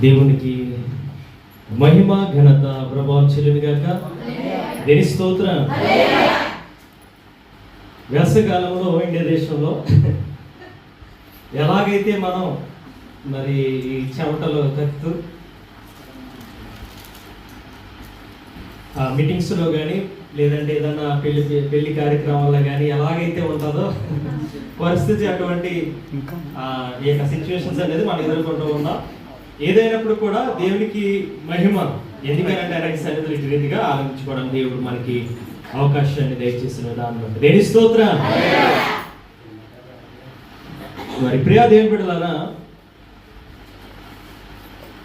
దేవునికి మహిమ ఘనత ప్రభావం చెల్లునుగాక. దేని స్తోత్రం. వేసవికాలంలో ఇండియా దేశంలో ఎలాగైతే మనం మరి ఈ చెమటలు కక్కుతూ మీటింగ్స్లో కానీ లేదంటే ఏదైనా పెళ్లి కార్యక్రమాల్లో కానీ ఎలాగైతే ఉంటుందో పరిస్థితి అటువంటి ఈ యొక్క సిచ్యువేషన్స్ అనేది మనం ఎదుర్కొంటూ ఉన్నాం. ఏదైనప్పుడు కూడా దేవునికి మహిమ, ఎందుకంటే ఆయనకి సన్నిధిలో ఇటు రీతిగా ఆలోచించుకోవడం దేవుడు మనకి అవకాశాన్ని దయచేసిన విధానం బట్టి దేని స్తోత్రం. మరి ప్రియా దేవుని బిడ్డలారా,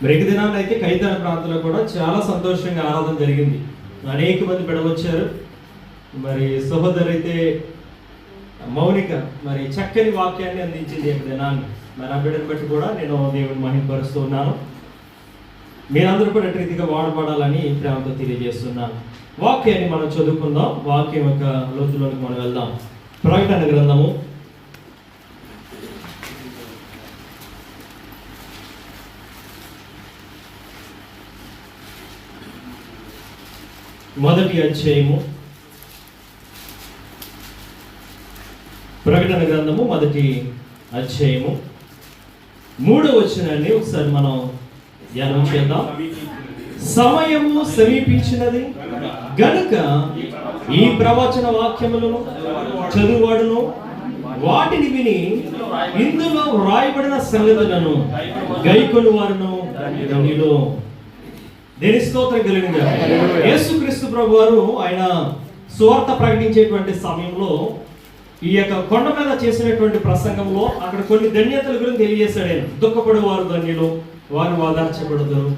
మరి ఈ దినాన్ని అయితే ఖైతాన ప్రాంతంలో కూడా చాలా సంతోషంగా ఆరాధన జరిగింది. అనేక మంది బిడ్డలు వచ్చారు. మరి సహోదరు అయితే మౌనిక మరి చక్కని వాక్యాన్ని అందించింది ఈ దినాన్ని. మరి ఆ బిడ్డను బట్టి కూడా నేను దేవుని మహిమపరుస్తూ ఉన్నాను. మీరందరూ కూడా రీతిగా వాడబడాలని ప్రేమతో తెలియజేస్తున్నాను. వాక్యాన్ని మనం చదువుకుందాం. వాక్యం యొక్క లోతులోకి మనం వెళ్దాం. ప్రకటన గ్రంథము 1వ అధ్యాయము. ప్రకటన గ్రంథము 1వ అధ్యాయము 3వ వచనాన్ని ఒకసారి మనం ధ్యానం చేద్దాం. సమయము సమీపించినది గనుక ఈ ప్రవచన వాక్యములను చదువువాడును వాటిని విని ఇందులో వ్రాయబడిన సంగతులను గైకొను వారును ధన్యులు. దేని స్తోత్రం కలిగిందా. యేసుక్రీస్తు ప్రభు వారు ఆయన సువార్త ప్రకటించేటువంటి సమయంలో ఈ యొక్క కొండ మీద చేసినటువంటి ప్రసంగంలో అక్కడ కొన్ని ధన్యతల గురించి తెలియజేశాడు. ఆయన దుఃఖపడే వారు ధన్యులు, వారు ఓదార్చబడదురు.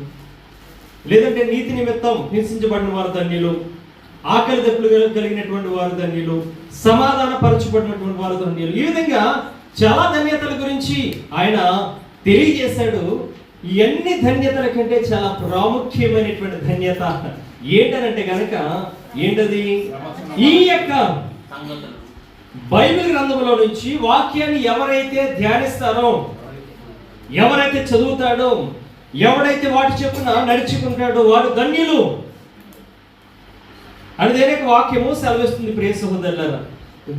లేదంటే నీతి నిమిత్తం హింసించబడిన వారు ధన్యులు, ఆకలి దప్పులు కలిగినటువంటి వారు ధన్యులు, సమాధాన పరచబడినటువంటి వారు ధన్యులు. ఈ విధంగా చాలా ధన్యతల గురించి ఆయన తెలియజేశాడు. ఇవన్నీ ధన్యతల కంటే చాలా ప్రాముఖ్యమైనటువంటి ధన్యత ఏంటనంటే కనుక ఏంటది? ఈ యొక్క బైబిల్ గ్రంథంలో నుంచి వాక్యాన్ని ఎవరైతే ధ్యానిస్తారో, ఎవరైతే చదువుతాడో, ఎవడైతే వాటి చెప్పున నడుచుకుంటాడో వాడు ధన్యులు అనేది వాక్యము సెలవిస్తుంది. ప్రియ సహోదరులారా,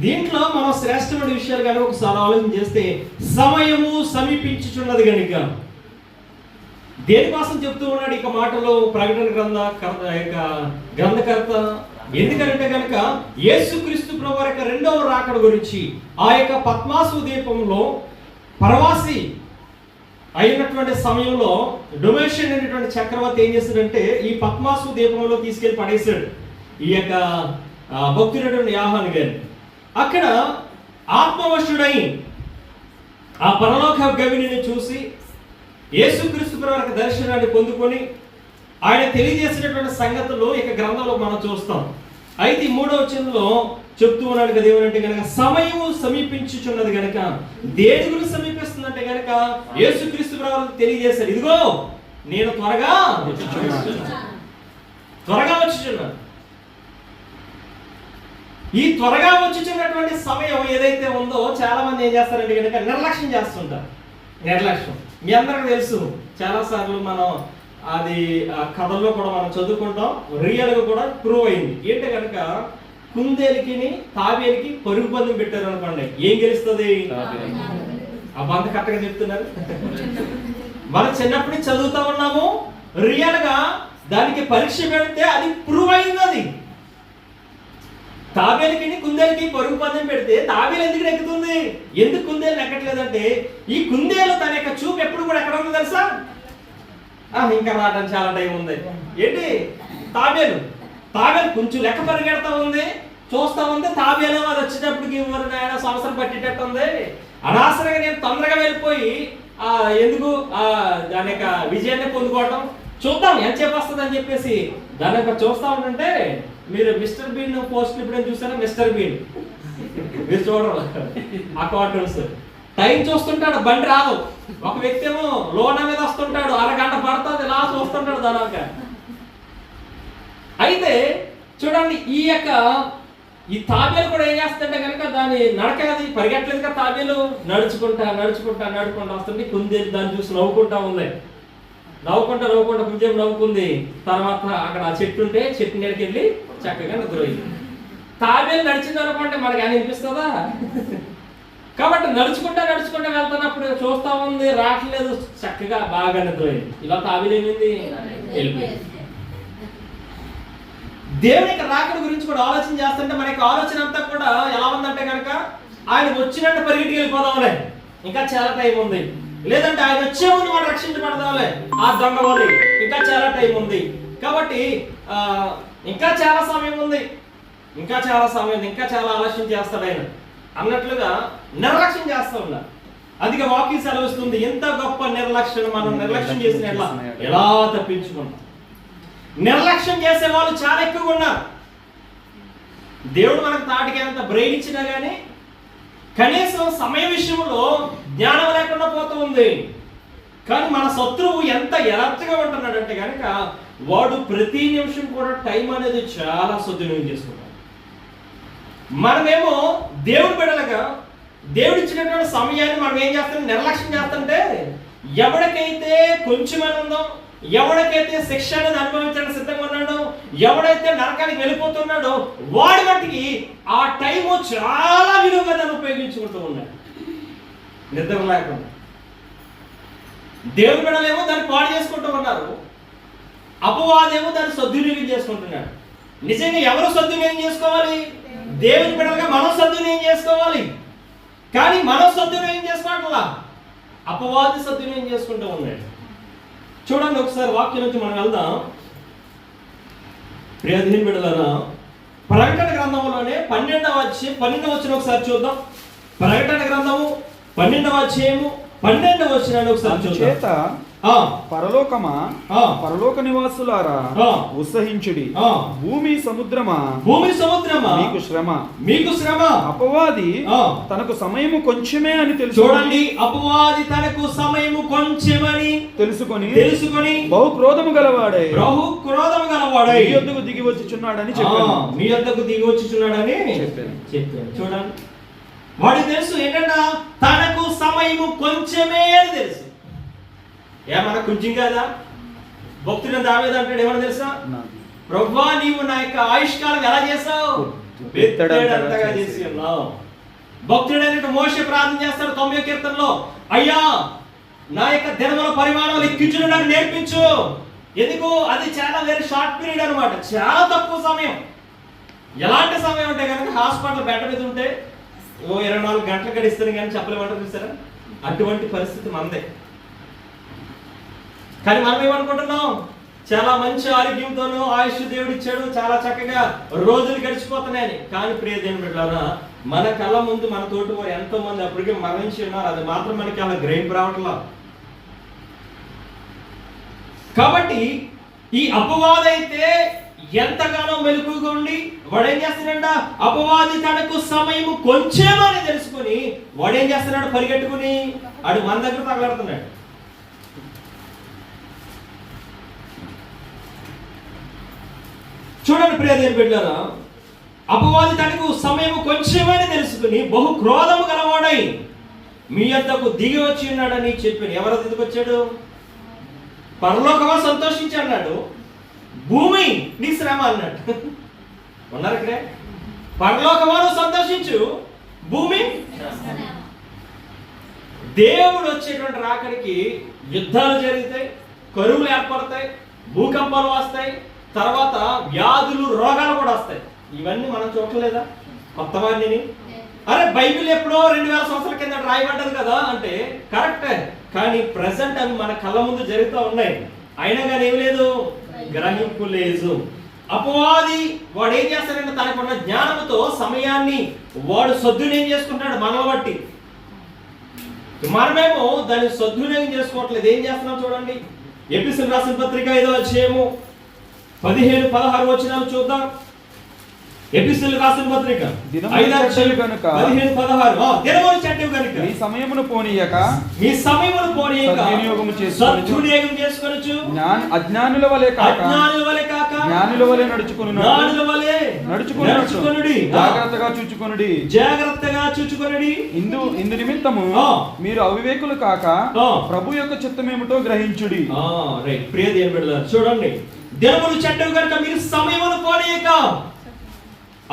దీంట్లో మనం శ్రేష్టమైన విషయాలు కానీ ఒకసారి ఆలోచన చేస్తే సమయము సమీపించుచున్నది కనుక దేనికోసం చెప్తూ ఉన్నాడు ఇక మాటలో ప్రకటన గ్రంథకర్త? ఎందుకంటే కనుక యేసుక్రీస్తు ప్రభు యొక్క 2వ రాకడ గురించి ఆ యొక్క పద్మాసు ద్వీపంలో ప్రవాసి అయినటువంటి సమయంలో డొమేషన్ అనేటువంటి చక్రవర్తి ఏం చేశాడంటే ఈ పద్మాసు ద్వీపంలో తీసుకెళ్లి పడేశాడు ఈ యొక్క భక్తుడైనటువంటి యోహాను గారిని. అక్కడ ఆత్మవశుడై ఆ పరలోక గవిని చూసి యేసుక్రీస్తు ప్రభు యొక్క దర్శనాన్ని పొందుకొని ఆయన తెలియజేసినటువంటి సంగతులు ఇక గ్రంథంలో మనం చూస్తాం. అయితే 3వ వచనంలో చెప్తూ ఉన్నాడు కదా ఏమంటే కనుక సమయము సమీపించుచున్నది కనుక దేని గురించి సమీపిస్తుందంటే కనుక యేసుక్రీస్తు ప్రభు తెలియజేశాడు, ఇదిగో నేను త్వరగా వచ్చుచున్నాను. ఈ త్వరగా వచ్చుచున్నటువంటి సమయం ఏదైతే ఉందో చాలా మంది ఏం చేస్తారంటే కనుక నిర్లక్ష్యం చేస్తుంటారు. నిర్లక్ష్యం మీ అందరికీ తెలుసు. చాలాసార్లు మనం అది కథల్లో కూడా మనం చదువుకుంటాం, రియల్గా కూడా ప్రూవ్ అయింది. ఏంటంటే కనుక కుందేలికి తాబేలికి పరుగు పందెం పెట్టారు అనుకోండి, ఏం గెలుస్తుంది? ఆ బంధ కరెక్ట్గా చెప్తున్నారు. మనం చిన్నప్పటి చదువుతా ఉన్నాము, రియల్గా దానికి పరీక్ష పెడితే అది ప్రూవ్ అయింది. అది తాబేలికి కుందేలికి పరుగు పందెం పెడితే తాబేలు ఎందుకు ఎక్కుతుంది? ఎందుకు కుందేలు ఎక్కట్లేదంటే ఈ కుందేలు తన యొక్క చూపు ఎప్పుడు కూడా ఎక్కడ ఉంది తెలుసా? ఇంకా రావడానికి చాలా టైం ఉంది. ఏంటి? తాబేలు కొంచెం లెక్క పరిగెడతా ఉంది, చూస్తా ఉంది. తాబేలు అది వచ్చేటప్పటికి సంవత్సరం పట్టేటట్టు ఉంది. అనవసరంగా నేను తొందరగా వెళ్ళిపోయి ఎందుకు దాని యొక్క విజయాన్ని పొందుకోవటం, చూద్దాం ఎంతసేపు వస్తుంది అని చెప్పేసి దాని యొక్క చూస్తా ఉంటుంటే మీరు మిస్టర్ బీన్ పోస్ట్ ఇప్పుడు చూసారా? మిస్టర్ బీన్ మీరు చూడరు, ఆ కార్టూన్స్ టైం చూస్తుంటాడు, బండి రాదు. ఒక వ్యక్తి ఏమో లోన మీద వస్తుంటాడు, అరగంట పడుతుంది, ఇలా చూస్తుంటాడు దానిక. అయితే చూడండి ఈ తాబేలు కూడా ఏం చేస్తుంటే కనుక దాని నడక అది పరిగెట్టలేదు కదా, తాబేలు నడుచుకుంటా వస్తుంటే కుందేలు దాన్ని చూసి నవ్వుకుంటా ఉంది. నవ్వుకుంటా కొంచెం నవ్వుకుంది. తర్వాత అక్కడ ఆ చెట్టు ఉంటే చెట్టు నీడకి వెళ్ళి చక్కగా నిద్రపోయింది. తాబేలు నడిచింది అనుకోండి మనకి అని అనిపిస్తుందా? కాబట్టి నడుచుకుంటా వెళ్తున్నప్పుడు చూస్తా ఉంది, రావట్లేదు, చక్కగా బాగా నిద్రపోయింది. ఇలా తాబేలు ఏమైంది? వెళ్ళిపోయింది. దేవునికి రాకడ గురించి కూడా ఆలోచన చేస్తుంటే మనకి ఆలోచన అంతా కూడా ఎలా ఉందంటే కనుక ఆయన వచ్చినట్టు పరిగెట్టుకు వెళ్ళిపోదాంలే, ఇంకా చాలా టైం ఉంది. లేదంటే ఆయన వచ్చే ముందు మనం రక్షించబడదాంలే ఆ దొంగ వాళ్ళు, ఇంకా చాలా టైం ఉంది. కాబట్టి ఇంకా చాలా సమయం ఉంది, ఇంకా చాలా ఆలస్యం చేస్తాడు ఆయన అన్నట్లుగా నిర్లక్ష్యం చేస్తూ ఉన్నారు. అధిక వాక్యం సెలవిస్తుంది, ఎంత గొప్ప నిర్లక్ష్యం మనం నిర్లక్ష్యం చేసిన ఎలా తప్పించుకుంటాం. నిర్లక్ష్యం చేసే వాళ్ళు చాలా ఎక్కువగా ఉన్నారు. దేవుడు మనకు తాటికి ఎంత బ్రెయిన్ ఇచ్చినా కానీ కనీసం సమయం విషయంలో జ్ఞానం లేకుండా పోతూ ఉంది. కానీ మన శత్రువు ఎంత ఎలర్ట్గా ఉంటున్నాడంటే కనుక వాడు ప్రతి నిమిషం కూడా టైం అనేది చాలా సద్వినియోగం చేసుకుంటాడు. మనమేమో దేవుడు బిడ్డలుగా దేవుడు ఇచ్చినటువంటి సమయాన్ని మనం ఏం చేస్తాం? నిర్లక్ష్యం చేస్తుంటే ఎవరికైతే కొంచెమని ఉందో, ఎవరికైతే శిక్ష అనేది అనుభవించడానికి సిద్ధంగా ఉన్నాడో, ఎవడైతే నరకానికి వెళ్ళిపోతున్నాడో వాడి మట్టికి ఆ టైము చాలా విలువగా దాన్ని ఉపయోగించుకుంటూ ఉన్నాడు నిద్ర లేకుండా. దేవుడి బిడ్డలేమో దాన్ని పాడు చేసుకుంటూ ఉన్నారు, అపవాదేమో దాన్ని సద్వినియోగం చేసుకుంటున్నాడు. నిజంగా ఎవరు సద్వినియోగం చేసుకోవాలి? దేవుని బిడ్డలుగా మనం సద్వినియోగం చేసుకోవాలి. కానీ మనం సద్వినియోగం చేసుకోవట్లా, అపవాది సద్వినియోగం చేసుకుంటూ ఉన్నాడు. చూడండి ఒకసారి వాక్యం నుంచి మనం వెళ్దాం. ప్రియదేవుని బిడ్డలారా, ప్రకటన గ్రంథంలోనే 12వ వచనం ఒకసారి చూద్దాం. ప్రకటన గ్రంథము 12వ అధ్యాయము 12వ వచనాన్ని ఒకసారి చూద్దాం. పరలోకమా, పరలోక నివాసులారా ఉత్సహించుడి. భూమి సముద్రమా, మీకు శ్రమ. అపవాది తనకు సమయము కొంచెమే అని తెలుసు. చూడండి, అపవాది తనకు సమయము కొంచెమని తెలుసుకొని బహు క్రోధము గలవాడై మీ యొద్దకు దిగి వచ్చుచున్నాడని చెప్పాను. చూడండి, వాడు తెలుసు ఏంటంటే తనకు సమయము కొంచెమే అని తెలుసు. ఏమన్నా కొంచెం కదా? భక్తుడు దావీదు అంటాడు, ఏమన్నా తెలుసా? ప్రభువా, నీవు నా యొక్క ఆయుష్కాలం ఎలా చేసావు? బెత్తడంతగా చేసి ఉన్నావు. భక్తుడైనట్టు మోషే ప్రార్థన చేస్తాడు 90వ కీర్తనలో, అయ్యా నా యొక్క దినముల పరిమాణం లెక్కించును నాకు నేర్పించు. ఎందుకు? అది చాలా వెరీ షార్ట్ పీరియడ్ అనమాట, చాలా తక్కువ సమయం. ఎలాంటి సమయం అంటే కనుక హాస్పిటల్ బెడ్ మీద ఉంటే 24 గంటలు గడిస్తాను కానీ చెప్పలేమంటారు చూసారా? అటువంటి పరిస్థితి మనదే. కానీ మనం ఏమనుకుంటున్నాం? చాలా మంచి ఆరోగ్యంతోనూ ఆయుష్ దేవుడు ఇచ్చాడు, చాలా చక్కగా రోజులు గడిచిపోతున్నాయని. కానీ ప్రియ దేవుని బిడ్డలారా, మన కళ్ళ ముందు మన తోటి వారు ఎంతో మంది అప్పటికే మరణించి ఉన్నారు. అది మాత్రం మనకి అలా గ్రహింపు రావట్లా. కాబట్టి ఈ అపవాదైతే ఎంతగానో మెలకుగా ఉండి వాడు ఏం చేస్తున్నాడ? అపవాది తనకు సమయము కొంచెమని తెలుసుకుని వాడు ఏం చేస్తున్నాడు? పరిగెట్టుకుని ఆడు మన దగ్గర తగలడుతున్నాడు. చూడండి ప్రియదేవుని బిడ్డలారా, అపవాది తనకు సమయము కొంచెమని తెలుసుకుని బహు క్రోధము గలవాడై మీ యొద్దకు దిగి వచ్చి ఉన్నాడని చెప్పాను. ఎవరు దిగి వచ్చాడు? పరలోకమా సంతోషించి అన్నాడు, భూమి నీ శ్రమ అన్నాడు. ఉన్నారు ఇక్కడే. పరలోకమా సంతోషించు, భూమి. దేవుడు వచ్చేటువంటి రాకడికి యుద్ధాలు జరుగుతాయి, కరువులు ఏర్పడతాయి, భూకంపాలు వస్తాయి, తర్వాత వ్యాధులు రోగాలు కూడా వస్తాయి. ఇవన్నీ మనం చూడలేదా? కొత్తవాడిని అరే బైబిల్ ఎప్పుడో 2000 సంవత్సరాల కింద రాయబడ్డది కదా అంటే కరెక్టే. కానీ ప్రెసెంట్ అవి మన కళ్ళ ముందు జరుగుతూ ఉన్నాయి. అయినా కానీ ఏం లేదు, గ్రహింపు లేదు. అపవాది వాడు ఏం చేస్తాడంటే తనకున్న జ్ఞానంతో సమయాన్ని వాడు సద్వినియోగం చేసుకుంటాడు మనల్ని బట్టి. మనమేమో దాన్ని సద్వినియోగం చేసుకోవట్లేదు. ఏం చేస్తున్నాం చూడండి. ఎఫెసీయులకు రాసిన పత్రిక 5వ అధ్యాయము 15-16 వచనాలు చూద్దాం. ఎపిసోడ్ రాసిన పత్రిక దినములు చెడ్డవి గనుక 15:16 దినములు చెడ్డవి గనుక మీ సమయమును పోనీయక సద్వినియోగం చేసుకొనొచ్చు అజ్ఞానుల వలె కాక జ్ఞానుల వలె నడుచుకొనుడి జాగ్రత్తగా చూచుకొనుడి ఇందు నిమిత్తము మీరు అవివేకులు కాక ప్రభు యొక్క చిత్తమేమిటో గ్రహించుడి. రైట్, ప్రియ దేవుని బిడ్డలారా, చూడండి, దినములు చెడ్డవి గనుక మీరు సమయమును పోనీయక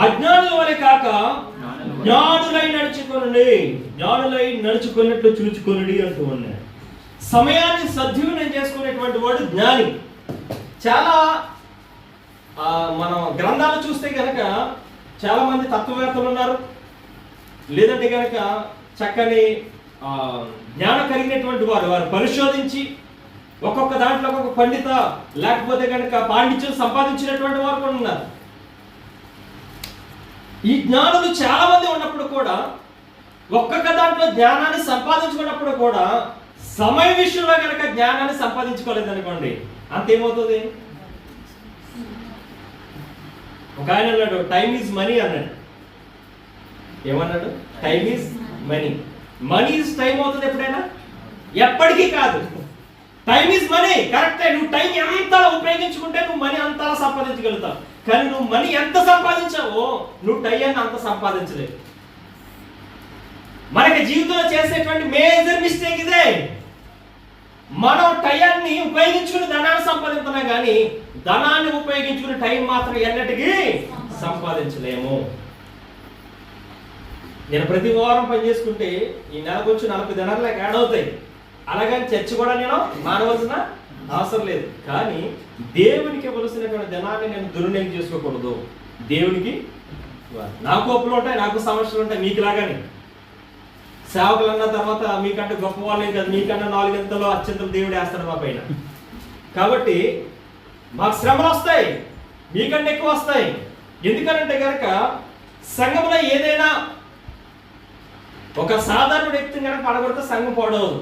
అజ్ఞానుల వలె కాక జ్ఞానులై నడుచుకున్నట్లు చూచుకొనుడి అంటూ ఉన్నాయి. సమయాన్ని సద్వినియోగం చేసుకునేటువంటి వాడు జ్ఞాని. చాలా మనం గ్రంథాలు చూస్తే కనుక చాలా మంది తత్వవేత్తలు ఉన్నారు, లేదంటే కనుక చక్కని జ్ఞానం కలిగినటువంటి వారు పరిశోధించి ఒక్కొక్క దాంట్లో ఒక్కొక్క పండిత లేకపోతే కనుక పాండిత్యం సంపాదించినటువంటి వారు కూడా ఉన్నారు. ఈ జ్ఞానులు చాలా మంది ఉన్నప్పుడు కూడా ఒక్కొక్క దాంట్లో జ్ఞానాన్ని సంపాదించుకున్నప్పుడు కూడా సమయ విషయంలో కనుక జ్ఞానాన్ని సంపాదించుకోలేదనుకోండి, అంతేమవుతుంది? ఒక ఆయన అన్నాడు, టైమ్ ఈజ్ మనీ అన్నాడు. ఏమన్నాడు? Time is money. Money is time అవుతుంది ఎప్పుడైనా? ఎప్పటికీ కాదు. టైమ్ ఈజ్ మనీ, కరెక్టే. నువ్వు టైం ఎంతలా ఉపయోగించుకుంటే నువ్వు మనీ అంతలా సంపాదించగలుగుతావు. కానీ నువ్వు మనీ ఎంత సంపాదించావో నువ్వు టైంని అంత సంపాదించలేవు. మనకి జీవితంలో చేసేటువంటి మేజర్ మిస్టేక్ ఇదే. మనం టైంని ఉపయోగించుకుని ధనాన్ని సంపాదిస్తున్నాం, కానీ ధనాన్ని ఉపయోగించుకుని టైం మాత్రం ఎన్నటికీ సంపాదించలేము. నేను ప్రతి వారం పని చేసుకుంటే ఈ నెలకు వచ్చి 40 దినాలు యాడ్ అవుతాయి. అలాగని చర్చ కూడా నేను మానవలసిన అవసరం లేదు. కానీ దేవునికి ఇవ్వవలసినటువంటి ధనాన్ని నేను దుర్వినియోగం చేసుకోకూడదు. దేవునికి నాకు అప్పులు ఉంటాయి, నాకు సమస్యలు ఉంటాయి, మీకు లాగానే. సేవకులు అన్న తర్వాత మీకంటే గొప్ప వాళ్ళేం కాదు, మీకన్నా 4 గంటలు అత్యంతలు దేవుడు వేస్తాడు మా పైన. కాబట్టి మాకు శ్రమలు వస్తాయి, మీకంటే ఎక్కువ వస్తాయి. ఎందుకనంటే కనుక సంఘంలో ఏదైనా ఒక సాధారణ వ్యక్తిని కనుక పడగొడితే సంఘం పాడవదు,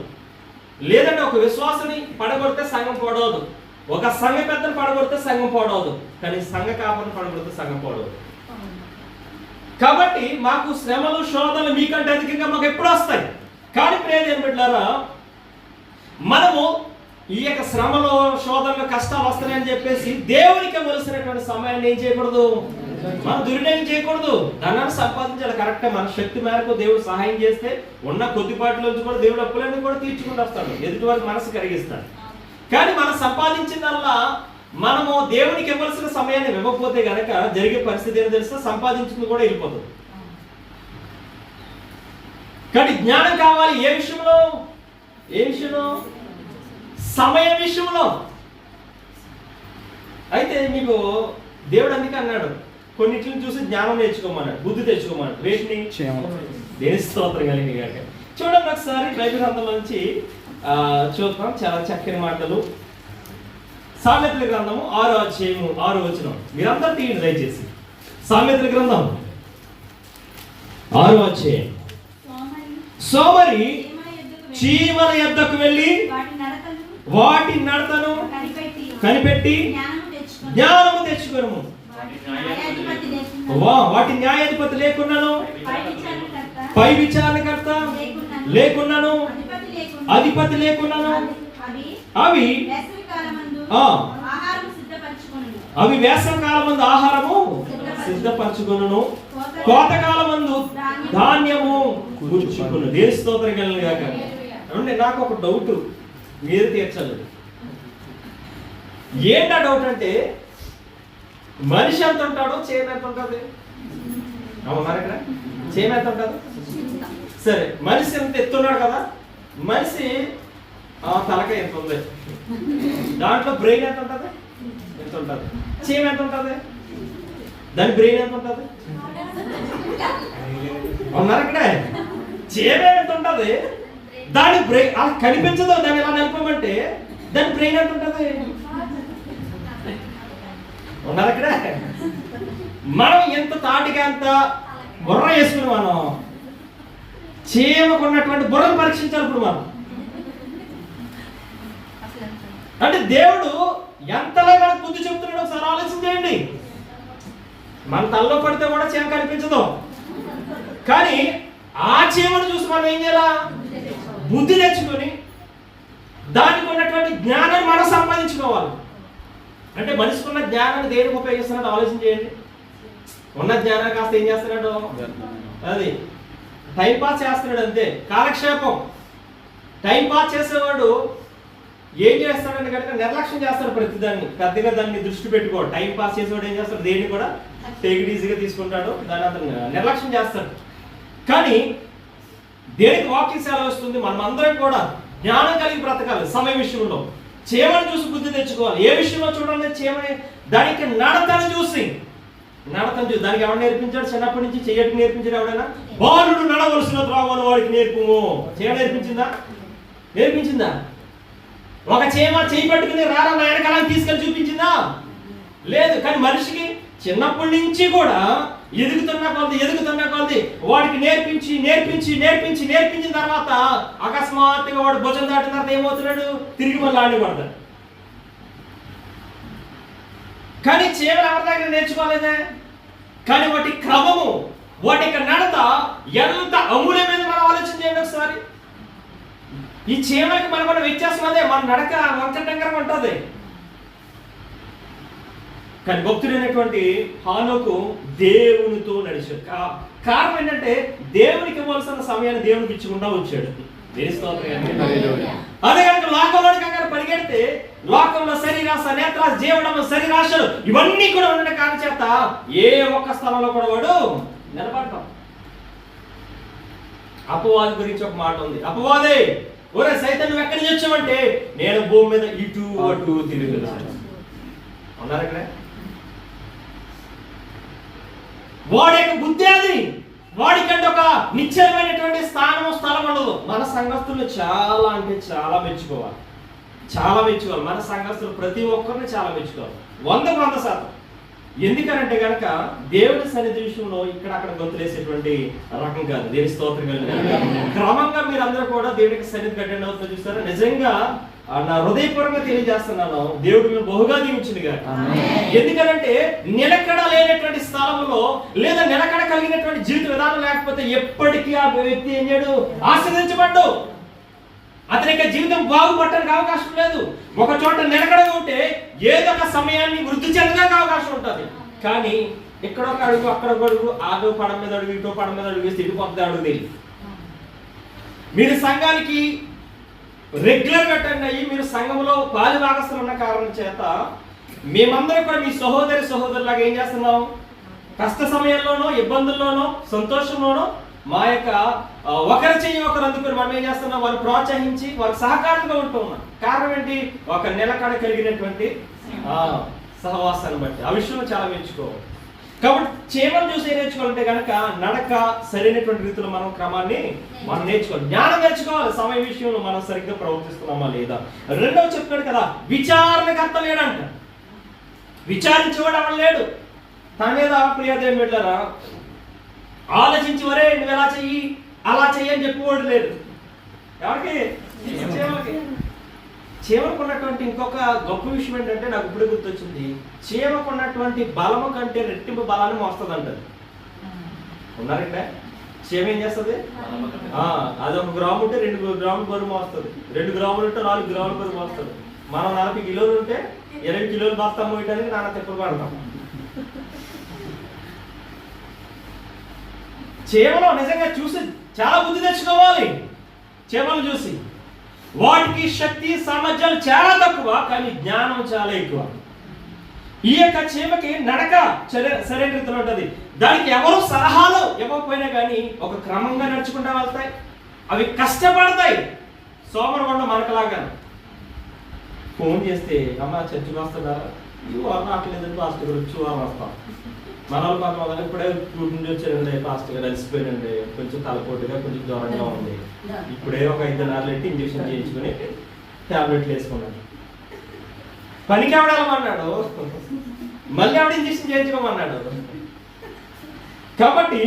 లేదంటే ఒక విశ్వాసని పడగొడితే సంఘం పాడవదు, ఒక సంఘ పెద్దను పడగొడితే సంఘం పాడవదు, కానీ సంఘ కాపరిని పడగొడితే సంఘం పాడవదు. కాబట్టి మాకు శ్రమలు శోధనలు మీకంటే అధికంగా మాకు ఎప్పుడు వస్తాయి. కానీ ప్రియమైన బిడ్డలారా, మనము ఈ యొక్క శ్రమలు శోధనలు కష్టాలు వస్తాయని చెప్పేసి దేవునికి ఇవ్వాల్సినటువంటి సమయాన్ని ఏం చేయకూడదు, మనం దుర్వినియోగం చేయకూడదు. ధనాన్ని సంపాదించాలి, కరెక్టే. మన శక్తి మేరకు దేవుడు సహాయం చేస్తే ఉన్న కొద్దిపాటిలోంచి కూడా దేవుడు అప్పులన్నీ కూడా తీర్చుకుంటూ వస్తాడు, ఎదుటి వారి మనసు కరిగిస్తాడు. కానీ మనం సంపాదించిందల్లా మనము దేవునికి ఇవ్వాల్సిన సమయాన్ని ఇవ్వకపోతే కనుక జరిగే పరిస్థితి ఏదో తెలిస్తే సంపాదించింది కూడా వెళ్ళిపోతుంది. కానీ జ్ఞానం కావాలి ఏ విషయంలో? సమయ విషయంలో. అయితే మీకు దేవుడు అందుకే అన్నాడు, కొన్నిటిని చూసి జ్ఞానం నేర్చుకోమన్నాడు, బుద్ధి తెచ్చుకోమన్నాడు. వేటిని? దేని స్తోత్రం కలిగి కాక. చూడండి ఒకసారి బైబిల్ గ్రంథంలో నుంచి చూద్దాం, చాలా చక్కని మాటలు. సామెతల గ్రంథము 6వ అధ్యాయము 6వ వచనం. మీరందరూ తీయండి దయచేసి. సామెతల గ్రంథం 6వ అధ్యాయం. సోమరి చీమల యొద్దకు వెళ్ళి వాటి నడతను కనిపెట్టి జ్ఞానము తెచ్చుకొనుము. వాటి న్యాయాధిపతి లేకున్నాను, పై విచారణకర్త లేకున్నాను, అధిపతి లేకున్నాను. అవి వేసవికాలమందు ఆహారము సిద్ధపరచుకొనును, కోతకాలమందు ధాన్యము కూర్చుకొను. దేని స్తోత్రం కలుగును గాక. అంటే నాకు ఒక డౌట్, మీరు తీర్చాలి. ఏంటా డౌట్ అంటే, మనిషి ఎంత ఉంటాడో చేమ ఎంత ఉంటుంది? అవునా? ఇక్కడ చేమ ఎంత ఉంటుంది? సరే, మనిషి ఎంత ఎత్తున్నాడు కదా, మనిషి తలకాయ ఎంత ఉంది, దాంట్లో బ్రెయిన్ ఎంత ఉంటుంది? ఎంత ఉంటుంది? చేమ ఎంత ఉంటుంది? దాని బ్రెయిన్ ఎంత ఉంటుంది? అవునారు? ఇక్కడ చేమ ఎంత ఉంటుంది, దాని బ్రెయిన్ అలా కనిపించదు. దాన్ని ఎలా నిలపమంటే దాని బ్రెయిన్ ఎంత ఉంటుంది? ఉన్నారు అక్కడ. మనం ఎంత తాటిగా అంత బుర్ర వేసుకుని మనం చీమకున్నటువంటి బుర్రను పరీక్షించాలి. ఇప్పుడు మనం అంటే దేవుడు ఎంతలా మనకు బుద్ధి చెప్తున్నాడు ఒకసారి ఆలోచన చేయండి. మన తలలో పడితే కూడా చీమ కనిపించదు. కానీ ఆ చీమను చూసి మనం ఏం చేయాలా? బుద్ధి తెచ్చుకొని దానికి ఉన్నటువంటి జ్ఞానాన్ని మనం సంపాదించుకోవాలి. అంటే మనిషికి ఉన్న జ్ఞానాన్ని దేనికి ఉపయోగిస్తున్నాడు ఆలోచన చేయండి. ఉన్న జ్ఞానాన్ని కాస్త ఏం చేస్తున్నాడు? అది టైం పాస్ చేస్తున్నాడు అంతే, కాలక్షేపం. టైం పాస్ చేసేవాడు ఏం చేస్తాడంటే కనుక నిర్లక్ష్యం చేస్తాడు ప్రతిదాన్ని, పెద్దగా దాన్ని దృష్టి పెట్టుకోడు. టైం పాస్ చేసేవాడు ఏం చేస్తాడు? దేన్ని కూడా టేక్ ఇట్ ఈజీగా తీసుకుంటాడు, దాన్ని అతను నిర్లక్ష్యం చేస్తాడు. కానీ దేనికి వాక్యం సెలవిస్తుంది? మనం అందరం కూడా జ్ఞానం కలిగి బ్రతకాలి. సమయ విషయంలో చీమను చూసి బుద్ధి తెచ్చుకోవాలి. ఏ విషయంలో చూడండి, చీమని దానికి నడతను చూసి దానికి ఎవరు నేర్పించాడు? చిన్నప్పటి నుంచి చెయ్యటం నేర్పించాడు ఎవడైనా? బాలుడు నడవలసిన త్రోవను వాడికి నేర్పుము. చీమ నేర్పించిందా? ఒక చీమ చేయి పట్టుకుని రారా నా వెనకాలని తీసుకెళ్ళి చూపించిందా? లేదు. కానీ మనిషికి చిన్నప్పటి నుంచి కూడా ఎదుగుతున్న కొద్ది వాడికి నేర్పించిన తర్వాత అకస్మాత్తుగా వాడు భుజం దాటిన తర్వాత ఏమవుతున్నాడు? తిరిగి మళ్ళీ ఆడిపడతాడు. కానీ చీమలు ఎవరి దగ్గర నేర్చుకోలేదే. కానీ వాటి క్రమము, వాటి నడత ఎంత అమూల్యమైన మనం ఆలోచన చేయండి ఒకసారి. ఈ చీమలకి మనకున్న వ్యత్యాసం అదే, మన నడక వంకటంకరంగా ఉంటుంది. కానీ భక్తుడైనటువంటి హానోకు దేవునితో నడిచాడు. కారణం ఏంటంటే దేవునికి ఇవ్వాల్సిన సమయాన్ని దేవునికి ఇచ్చకుండా వచ్చాడు. అదే కనుక లోకంలోనికి అక్కడ పరిగెడితే లోకంలో శరీరాశ, నేత్రాశ, జీవనము, శరీరాశలు ఇవన్నీ కూడా ఉన్న కారణం చేత ఏ ఒక్క స్థలంలో కూడా వాడు నిలబడతాం. అపవాది గురించి ఒక మాట ఉంది. అపవాదే, ఒరే సైతం నువ్వు ఎక్కడి నుంచి వచ్చావంటే నేను భూమి మీద ఇటు అటు తిరిగి ఉన్నారు. ఇక్కడ వాడి యొక్క బుద్ధి అది. వాడికంటే ఒక నిశ్చయమైనటువంటి స్థలం ఉండదు. మన సంఘస్థులు చాలా అంటే చాలా మెచ్చుకోవాలి. మన సంఘస్థులు ప్రతి ఒక్కరిని చాలా మెచ్చుకోవాలి, 100%. ఎందుకనంటే కనుక దేవుని సన్నిధి విషయంలో ఇక్కడ అక్కడ గొంతులేసేటువంటి రకం కాదు. దేవుని స్తోత్రం కలిగిన క్రమంగా మీరందరూ కూడా దేవునికి సన్నిధి అటెండ్ అవుతుందో చూస్తారా? నిజంగా నా హృదయపూర్వకంగా తెలియజేస్తున్నాను, దేవుడు మేము బహుగా దీవించునుగా. ఎందుకనంటే నిలకడ లేనటువంటి స్థలంలో లేదా నిలకడ కలిగినటువంటి జీవిత విధానం లేకపోతే ఎప్పటికీ ఆ వ్యక్తి ఏం చేయడు? ఆశీర్వదించబడ్డు. అతనికి జీవితం బాగుపడటానికి అవకాశం లేదు. ఒక చోట నిలకడగా ఉంటే ఏదో ఒక సమయాన్ని వృద్ధి చెందడానికి అవకాశం ఉంటుంది. కానీ ఎక్కడొక అడుగు అక్కడొక అడుగు, ఆటో పడం మీద అడుగు, ఇటో పడం మీద అడుగు వేసి ఇటు పొద్దు అడుగు తెలియదు. మీరు సంఘానికి రెగ్యులర్గా అటెండ్ అయ్యి మీరు సంఘంలో భాగస్తులు ఉన్న కారణం చేత మేమందరం కూడా మీ సహోదరులాగా ఏం చేస్తున్నాం? కష్ట సమయంలోనో, ఇబ్బందుల్లోనో, సంతోషంలోనో మా యొక్క ఒకరి చెయ్యి ఒకరు అందుకుని మనం ఏం చేస్తున్నాం? వారు ప్రోత్సహించి వారికి సహకారంగా ఉంటూ ఉన్నాం. కారణం ఏంటి? ఒక నిలకడ కలిగినటువంటి సహవాసాన్ని బట్టి. ఆ విషయంలో చాలా మెచ్చుకోవాలి. కాబట్టి చీమలు చూసి నేర్చుకోవాలంటే కనుక నడక సరైనటువంటి రీతిలో మనం క్రమాన్ని మనం నేర్చుకోవాలి. జ్ఞానం నేర్చుకోవాలి. సమయ విషయంలో మనం సరిగ్గా ప్రవర్తిస్తున్నామా లేదా. రెండవ చెప్తాడు కదా, విచారణకర్త లేడంట. విచారించేవాడు అవడం లేడు. తన మీద ప్రియదేవం వెళ్ళారా ఆలోచించి వరే నువ్వు ఎలా చెయ్యి అలా చెయ్యి అని చెప్పేవాడు లేడు. ఎవరికి? చీమకు ఉన్నటువంటి ఇంకొక గొప్ప విషయం ఏంటంటే నాకు ఇప్పుడు గుర్తొచ్చింది. చీమకు ఉన్నటువంటి బలము కంటే రెట్టింపు బలాన్ని మోస్తుంది అంటది. ఉన్నారంటే చీమ ఏం చేస్తుంది? అది 1 గ్రాము ఉంటే 2 గ్రాముల బరువు మోస్తుంది, 2 గ్రాములు ఉంటే 4 గ్రాముల బరువు మోస్తుంది. మనం 40 కిలోలు ఉంటే 20 కిలోలు బస్తా మోయడానికి నాన్న తిప్పలు పడతాం. చీమలో నిజంగా చూసి చాలా బుద్ధి తెచ్చుకోవాలి. చీమలు చూసి వాటికి శక్తి సామర్థ్యాలు చాలా తక్కువ, కానీ జ్ఞానం చాలా ఎక్కువ. ఈ యొక్క చీమకి నడక సరైన రీతిలో ఉంటుంది. దానికి ఎవరు సలహాలు ఇవ్వకపోయినా కానీ ఒక క్రమంగా నడుచుకుంటూ వెళ్తాయి. అవి కష్టపడతాయి. సోమరగొండ మనకలాగా ఫోన్ చేస్తే అమ్మ చర్చికి వస్తున్నారా? ఈ వారం రావట్లేదండి పాస్టర్ గారు, వచ్చి వారం వస్తాం. మన వాళ్ళు ఇప్పుడే ఊరి నుంచి వచ్చారండి పాస్టర్ గారు, అలసిపోయానండి, కొంచెం తలపోటుగా కొంచెం జ్వరంగా ఉంది, ఇప్పుడే ఒక 5 నెలలు పెట్టి ఇంజక్షన్ చేయించుకొని టాబ్లెట్లు వేసుకున్నాడు. పనికి ఎవడమన్నాడు, మళ్ళీ ఆవిడ ఇంజక్షన్ చేయించుకోమన్నాడు. కాబట్టి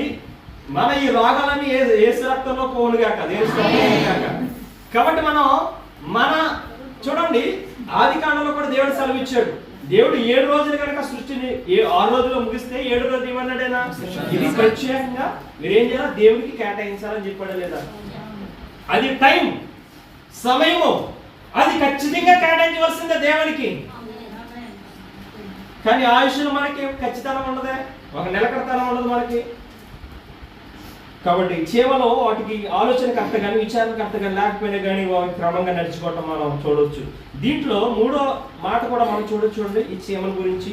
మన ఈ రోగాలన్నీ ఏసు రక్తంలో పోనుగాక, కాక. కాబట్టి మన చూడండి ఆది కాండంలో కూడా దేవుడు సెలవిచ్చాడు. దేవుడు 7 రోజులు కనుక సృష్టిని 6 రోజుల్లో ముగిస్తే 7 రోజులు ఏమన్నాడైనా ఇది ప్రత్యేకంగా మీరేం చేయాలి, దేవుడికి కేటాయించాలని చెప్పాడు లేదా? అది టైం, సమయము, అది ఖచ్చితంగా కేటాయించవలసిందే దేవునికి. కానీ ఆయుష్లో మనకి ఖచ్చితంగా ఉండదే, ఒక నిలకడతనం ఉండదు మనకి. కాబట్టి చీమలో వాటికి ఆలోచనకర్త కానీ విచారణకర్త కానీ లేకపోయినా కానీ వాటికి క్రమంగా నడుచుకోవటం మనం చూడవచ్చు. దీంట్లో 3వ మాట కూడా మనం చూడొచ్చు అండి ఈ చీమల గురించి.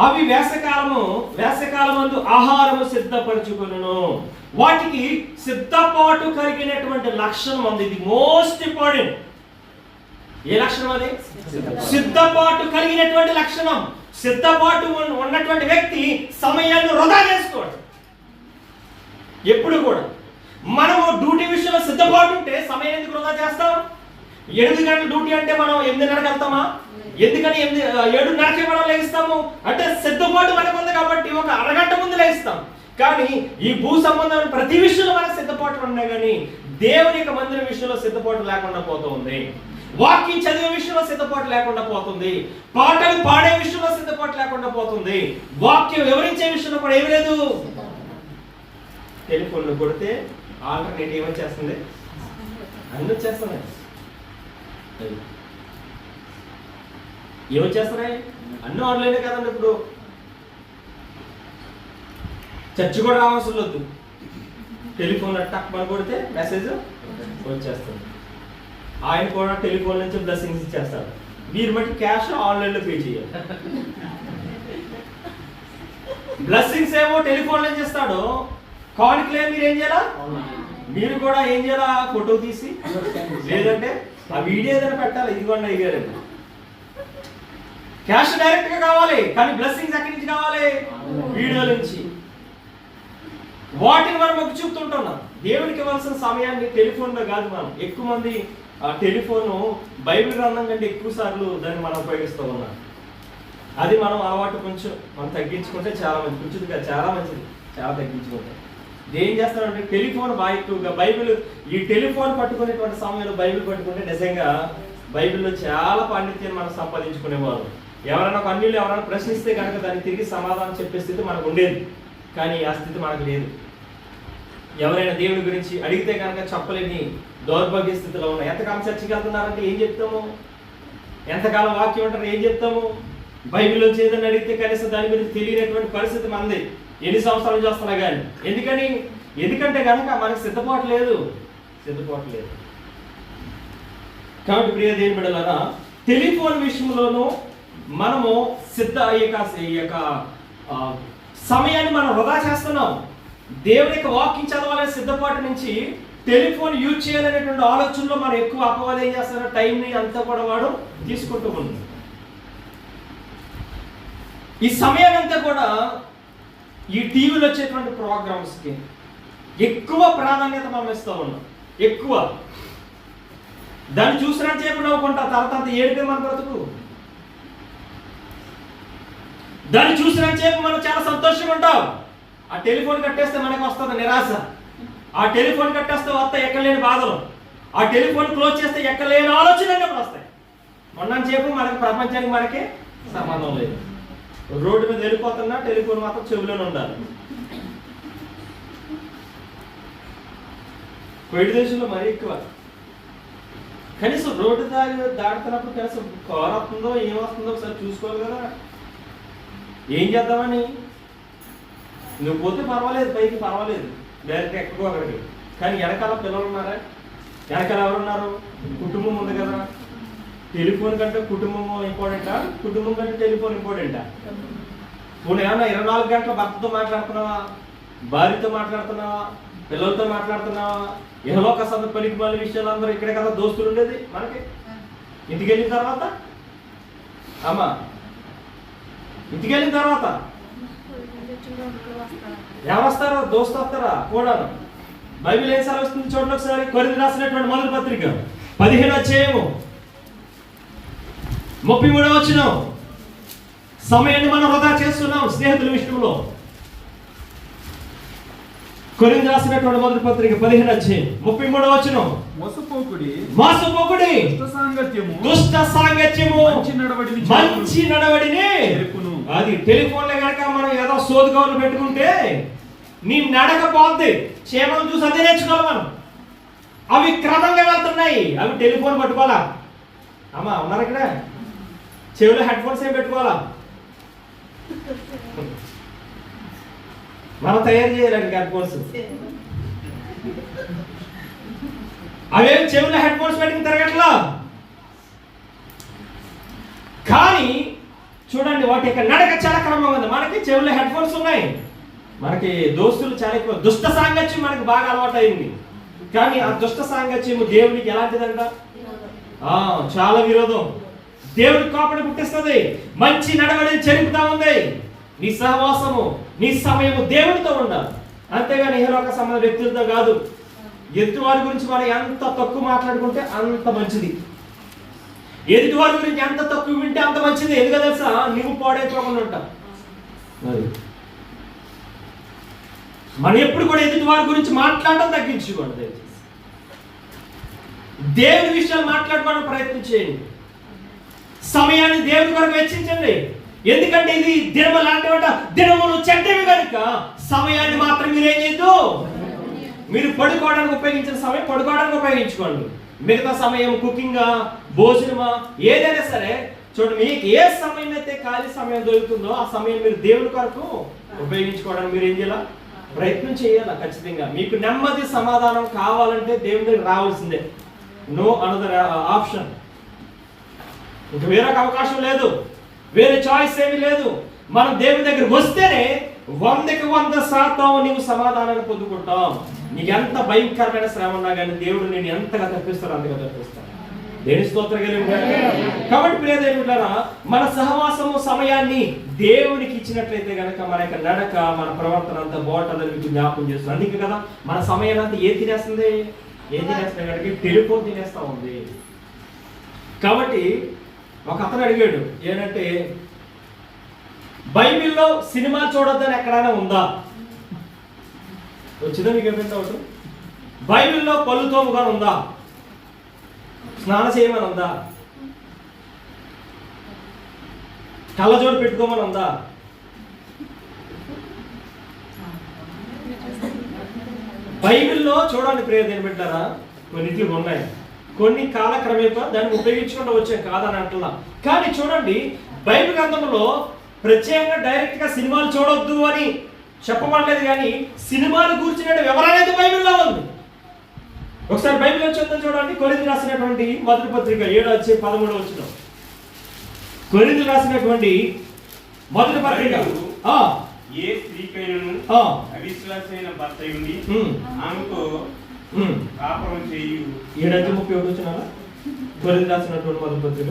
అవి వేసవికాలమందు ఆహారము సిద్ధపరచుకొనును. వాటికి సిద్ధపాటు కలిగినటువంటి లక్షణం ఉంది. ఇది మోస్ట్ ఇంపార్టెంట్. ఏ లక్షణం అది? సిద్ధపాటు కలిగినటువంటి లక్షణం. సిద్ధపాటు ఉన్నటువంటి వ్యక్తి సమయాన్ని వృధా చేసుకోడు. ఎప్పుడు కూడా మనము డ్యూటీ విషయంలో సిద్ధపాటు ఉంటే సమయం ఎందుకు వృధా చేస్తాం? 8 గంటల డ్యూటీ అంటే మనం 8:30కి వెళ్తామా? ఎందుకని 7:30కి మనం లేస్తాము అంటే సిద్ధపాటు మనకు ఉంది కాబట్టి ఒక అరగంట ముందు లేస్తాం. కానీ ఈ భూ సంబంధమైన ప్రతి విషయంలో మనకు సిద్ధపాటు ఉన్నాయి, కానీ దేవుని యొక్క మందిరం విషయంలో సిద్ధపాటు లేకుండా పోతుంది. వాక్యం చదివే విషయంలో సిద్ధపాటు లేకుండా పోతుంది. పాటలు పాడే విషయంలో సిద్ధపాటు లేకుండా పోతుంది. వాక్యం వివరించే విషయంలో కూడా ఏమి లేదు. టెలిఫోన్లు కొడితే ఆల్టర్నేట్ ఏమొచ్చేస్తుంది? అన్నీ వచ్చేస్తున్నాయి. ఏమొచ్చేస్తున్నాయి? అన్నీ ఆన్లైనే కదండి. ఇప్పుడు చర్చి కూడా రావాల్సి వద్దు, టెలిఫోన్లో టక్ మన కొడితే మెసేజ్ వచ్చేస్తుంది. ఆయన కూడా టెలిఫోన్ నుంచి బ్లెస్సింగ్స్ ఇచ్చేస్తారు. మీరు మట్టి క్యాష్ ఆన్లైన్లో పే చేయాలి. బ్లెస్సింగ్స్ ఏమో టెలిఫోన్ నుంచి ఇస్తాడు, కానుకలే మీరు ఏం చేయాలా? మీరు కూడా ఏం చేయాలా? ఫోటో తీసి లేదంటే ఆ వీడియో ఏదైనా పెట్టాలి. ఇదిగోండి అయ్యారు. క్యాష్ డైరెక్ట్ గా కావాలి, కానీ బ్లెస్సింగ్స్ ఎక్కడి నుంచి కావాలి? వీడియో నుంచి. వాటిని మనం ఒక చూపుతుంటున్నాం. దేవునికి ఇవ్వాల్సిన సమయాన్ని టెలిఫోన్లో కాదు. మనం ఎక్కువ మంది ఆ టెలిఫోను బైబిల్ గ్రంథం కంటే ఎక్కువ సార్లు దాన్ని మనం ఉపయోగిస్తూ ఉన్నాం. అది మనం అలవాటు కొంచెం మనం తగ్గించుకుంటే చాలా మంచిది. కొంచెంగా చాలా మంచిది, చాలా తగ్గించుకుంటే. ఏం చేస్తారంటే టెలిఫోన్ బాగా ఎక్కువగా బైబిల్, ఈ టెలిఫోన్ పట్టుకునేటువంటి సమయంలో బైబిల్ పట్టుకుంటే నిజంగా బైబిల్లో చాలా పాండిత్యాన్ని మనం సంపాదించుకునేవారు. ఎవరైనా ఒక అన్యులు ఎవరైనా ప్రశ్నిస్తే కనుక దానికి తిరిగి సమాధానం చెప్పే స్థితి మనకు ఉండేది, కానీ ఆ స్థితి మనకు లేదు. ఎవరైనా దేవుడి గురించి అడిగితే కనుక చెప్పలేని దౌర్భాగ్య స్థితిలో ఉన్నాయి. ఎంతకాలం చర్చికి వెళ్తున్నారంటే ఏం చెప్తాము? ఎంతకాలం వాక్యం అంటారు ఏం చెప్తాము? బైబిల్లో ఏదైనా అడిగితే కనీసం దాని గురించి తెలియనటువంటి పరిస్థితి మనది. ఎన్ని సంవత్సరాలు చేస్తున్నా కానీ. ఎందుకంటే కనుక మనకు సిద్ధపాటు లేదు. కాబట్టి ప్రియ దేవుని బిడ్డలారా, టెలిఫోన్ విషయంలోనూ మనము ఈ యొక్క సమయాన్ని మనం వృధా చేస్తున్నాం. దేవుని యొక్క వాక్యం చదవాలనే సిద్ధపాటు నుంచి టెలిఫోన్ యూజ్ చేయాలనేటువంటి ఆలోచనలో మనం ఎక్కువ అపవాదం ఏం చేస్తున్నారు? టైంని అంతా కూడా వాడు తీసుకుంటూ ఉంది. ఈ సమయానంతా కూడా ఈ టీవీలో వచ్చేటువంటి ప్రోగ్రామ్స్కి ఎక్కువ ప్రాధాన్యత మనం ఇస్తూ ఉన్నాం. ఎక్కువ దాన్ని చూసినంత సేపు నవ్వుకుంటా, తర్వాత ఏడిపే మన బ్రతుకు. దాన్ని చూసినంత సేపు మనం చాలా సంతోషంగా ఉంటాం. ఆ టెలిఫోన్ కట్టేస్తే మనకు వస్తుంది నిరాశ. ఆ టెలిఫోన్ కట్టేస్తే వస్తాయి ఎక్కలేని బాధలు. ఆ టెలిఫోన్ క్లోజ్ చేస్తే ఎక్కలేని ఆలోచనలు కూడా వస్తాయి. మొన్నంతసేపు మనకి ప్రపంచానికి మనకి సంబంధం లేదు. రోడ్డు మీద వెళ్ళిపోతున్నా టెలిఫోన్ మాత్రం చెవిలోనే ఉండాలి. కొయిడి దేశంలో మరీ ఎక్కువ. కనీసం రోడ్డు దాడుతున్నప్పుడు కనీసం కారు వస్తుందో ఏమొస్తుందో ఒకసారి చూసుకోవాలి కదా. ఏం చేద్దామని నువ్వు పోతే పర్వాలేదు, పైకి పర్వాలేదు, డైరెక్ట్ ఎక్కడికో అక్కడికి. కానీ వెనకాల పిల్లలు ఉన్నారా? వెనకాల ఎవరున్నారు? కుటుంబం ఉంది కదా. టెలిఫోన్ కంటే కుటుంబం ఇంపార్టెంటా? కుటుంబం కంటే టెలిఫోన్ ఇంపార్టెంటా? నువ్వు ఏమన్నా 24 గంటల భర్తతో మాట్లాడుతున్నావా? భార్యతో మాట్లాడుతున్నావా? పిల్లలతో మాట్లాడుతున్నావా? ఇహలోక పనికి మళ్ళీ విషయాలు అందరూ ఇక్కడే కదా దోస్తులు ఉండేది మనకి. ఇంటికి వెళ్ళిన తర్వాత అమ్మా, ఇంటికి వెళ్ళిన తర్వాత ఎవరు వస్తారో? దోస్తు వస్తారా? కూడా బైబిల్ ఏం సార్ వస్తుంది చూడండి ఒకసారి. కొరింథీయులకు రాసినటువంటి మొదటి పత్రిక 15వ అధ్యాయము 33వ వచనం. సమయాన్ని మనం వృధా చేస్తున్నాం స్నేహితుల విషయంలో. కొరింథీయులకు రాసినటువంటి మొదటి పత్రిక 15:33 మోసపోకుడి దుష్ట సాంగత్యము మంచి నడవడిని అది టెలిఫోన్లో కనుక మనం ఏదో సోది కవర్లు పెట్టుకుంటే నీ నడక పోద్ది. క్షేమం చూసి అదే నేర్చుకోవాలి మనం. అవి క్రమంగా వెళ్తున్నాయి. అవి టెలిఫోన్ పట్టుకోవాలా? అమ్మా ఉన్నారు ఇక్కడ? చెవిలో హెడ్ ఫోన్స్ ఏం పెట్టుకోవాలా? మనం తయారు చేయాలండి హెడ్ ఫోన్స్. అవేం చెవిలో హెడ్ ఫోన్స్ పెట్టుకుని తిరగట్లా. కానీ చూడండి వాటి యొక్క నడక చాలా క్రమంగా ఉంది. మనకి చెవిలో హెడ్ ఫోన్స్ ఉన్నాయి, మనకి దోస్తులు చాలా ఎక్కువ. దుష్ట సాంగత్యం మనకి బాగా అలవాటు అయింది. కానీ ఆ దుష్ట సాంగత్యము దేవునికి ఎలాంటిదంట? చాలా విరోధం. దేవుడికి కోపం పుట్టిస్తుంది. మంచి నడవడిని చెరుపుతా ఉంది. నీ సహవాసము, నీ సమయము దేవుడితో ఉండాలి, అంతేగాని ఇహలోక సంబంధ వ్యక్తులతో కాదు. ఎదుటి వారి గురించి మనం ఎంత తక్కువ మాట్లాడుకుంటే అంత మంచిది. ఎదుటి వారి గురించి ఎంత తక్కువ వింటే అంత మంచిది. ఎందుకు తెలుసా? నువ్వు పాడైపోకుండా ఉంటా. మనం ఎప్పుడు కూడా ఎదుటి వారి గురించి మాట్లాడటం తగ్గించుకోండి. దేవుడి విషయాలు మాట్లాడుకోవడానికి ప్రయత్నం చేయండి. సమయాన్ని దేవుడి కొరకు వెచ్చించండి. ఎందుకంటే ఇది దినము లాంటివంట. దినములు చెడ్డవి కనుక సమయాన్ని మాత్రం మీరేం చేయొద్దు. మీరు పడుకోవడానికి ఉపయోగించిన సమయం పడుకోవడానికి ఉపయోగించుకోండి. మిగతా సమయం కుకింగ్, భోజనమా, ఏదైనా సరే చూడండి, మీకు ఏ సమయం అయితే ఖాళీ సమయం దొరుకుతుందో ఆ సమయం మీరు దేవుడి కొరకు ఉపయోగించుకోవడానికి మీరు ఏం చేయాలి? ప్రయత్నం చేయాలి. ఖచ్చితంగా మీకు నెమ్మది సమాధానం కావాలంటే దేవుడి దగ్గర రావాల్సిందే. No another option. ఇంక వేరొక అవకాశం లేదు, వేరే చాయిస్ ఏమీ లేదు. మనం దేవుని దగ్గర వస్తేనే 100% నీవు సమాధానాన్ని పొందుకుంటాం. నీకు ఎంత భయంకరమైన శ్రమ ఉన్నా కానీ దేవుడు నేను ఎంతగా తప్పిస్తాడు అంతగా తప్పిస్తాడు. దేని స్తోత్రం కలిగింది. కాబట్టి ప్రియదేవులారా, మన సహవాసము సమయాన్ని దేవునికి ఇచ్చినట్లయితే కనుక మన యొక్క నడక, మన ప్రవర్తన అంతా బాగుంటుందని మీకు జ్ఞాపకం చేస్తుంది. అందుకే కదా మన సమయాన్ని అంతా ఏం తినేస్తుంది? ఏం తినేస్తుంది కనుక టెలిఫోన్ తినేస్తా ఉంది. కాబట్టి ఒక అతను అడిగాడు ఏంటంటే, బైబిల్లో సినిమా చూడొద్దని ఎక్కడైనా ఉందా? వచ్చిందా మీకు ఏమైనా డౌట్? బైబిల్లో పళ్ళు తోముగా ఉందా? స్నానం చేయమని ఉందా? కళ్ళజోడు పెట్టుకోమని ఉందా? బైబిల్లో చూడండి ప్రియదేవుని బిడ్డలారా, కొన్నిట్లు ఉన్నాయి. కొన్ని కాలక్రమేపా దాన్ని ఉపయోగించుకుంటూ వచ్చాం, కాదని అంటున్నా. కానీ చూడండి, బైబిల్ గ్రంథంలో ప్రత్యేకంగా డైరెక్ట్ గా సినిమాలు చూడొద్దు అని చెప్పబడలేదు, కానీ సినిమాలు కూర్చునే వివరణ అయితే బైబిల్లో ఉంది. ఒకసారి బైబిల్ చూద్దాం. చూడండి, కొరింథీయులకు రాసినటువంటి మొదటి పత్రిక 7:13 కొరింథీయులకు రాసినటువంటి మొదటి పత్రిక. ఏ స్త్రీకైనను అవిశ్వాసమైన భర్త ఉండి ఆమెకు కాపురం చేయు. 7:31 కొరింథీయులకు రాసినటువంటి మొదటి పత్రిక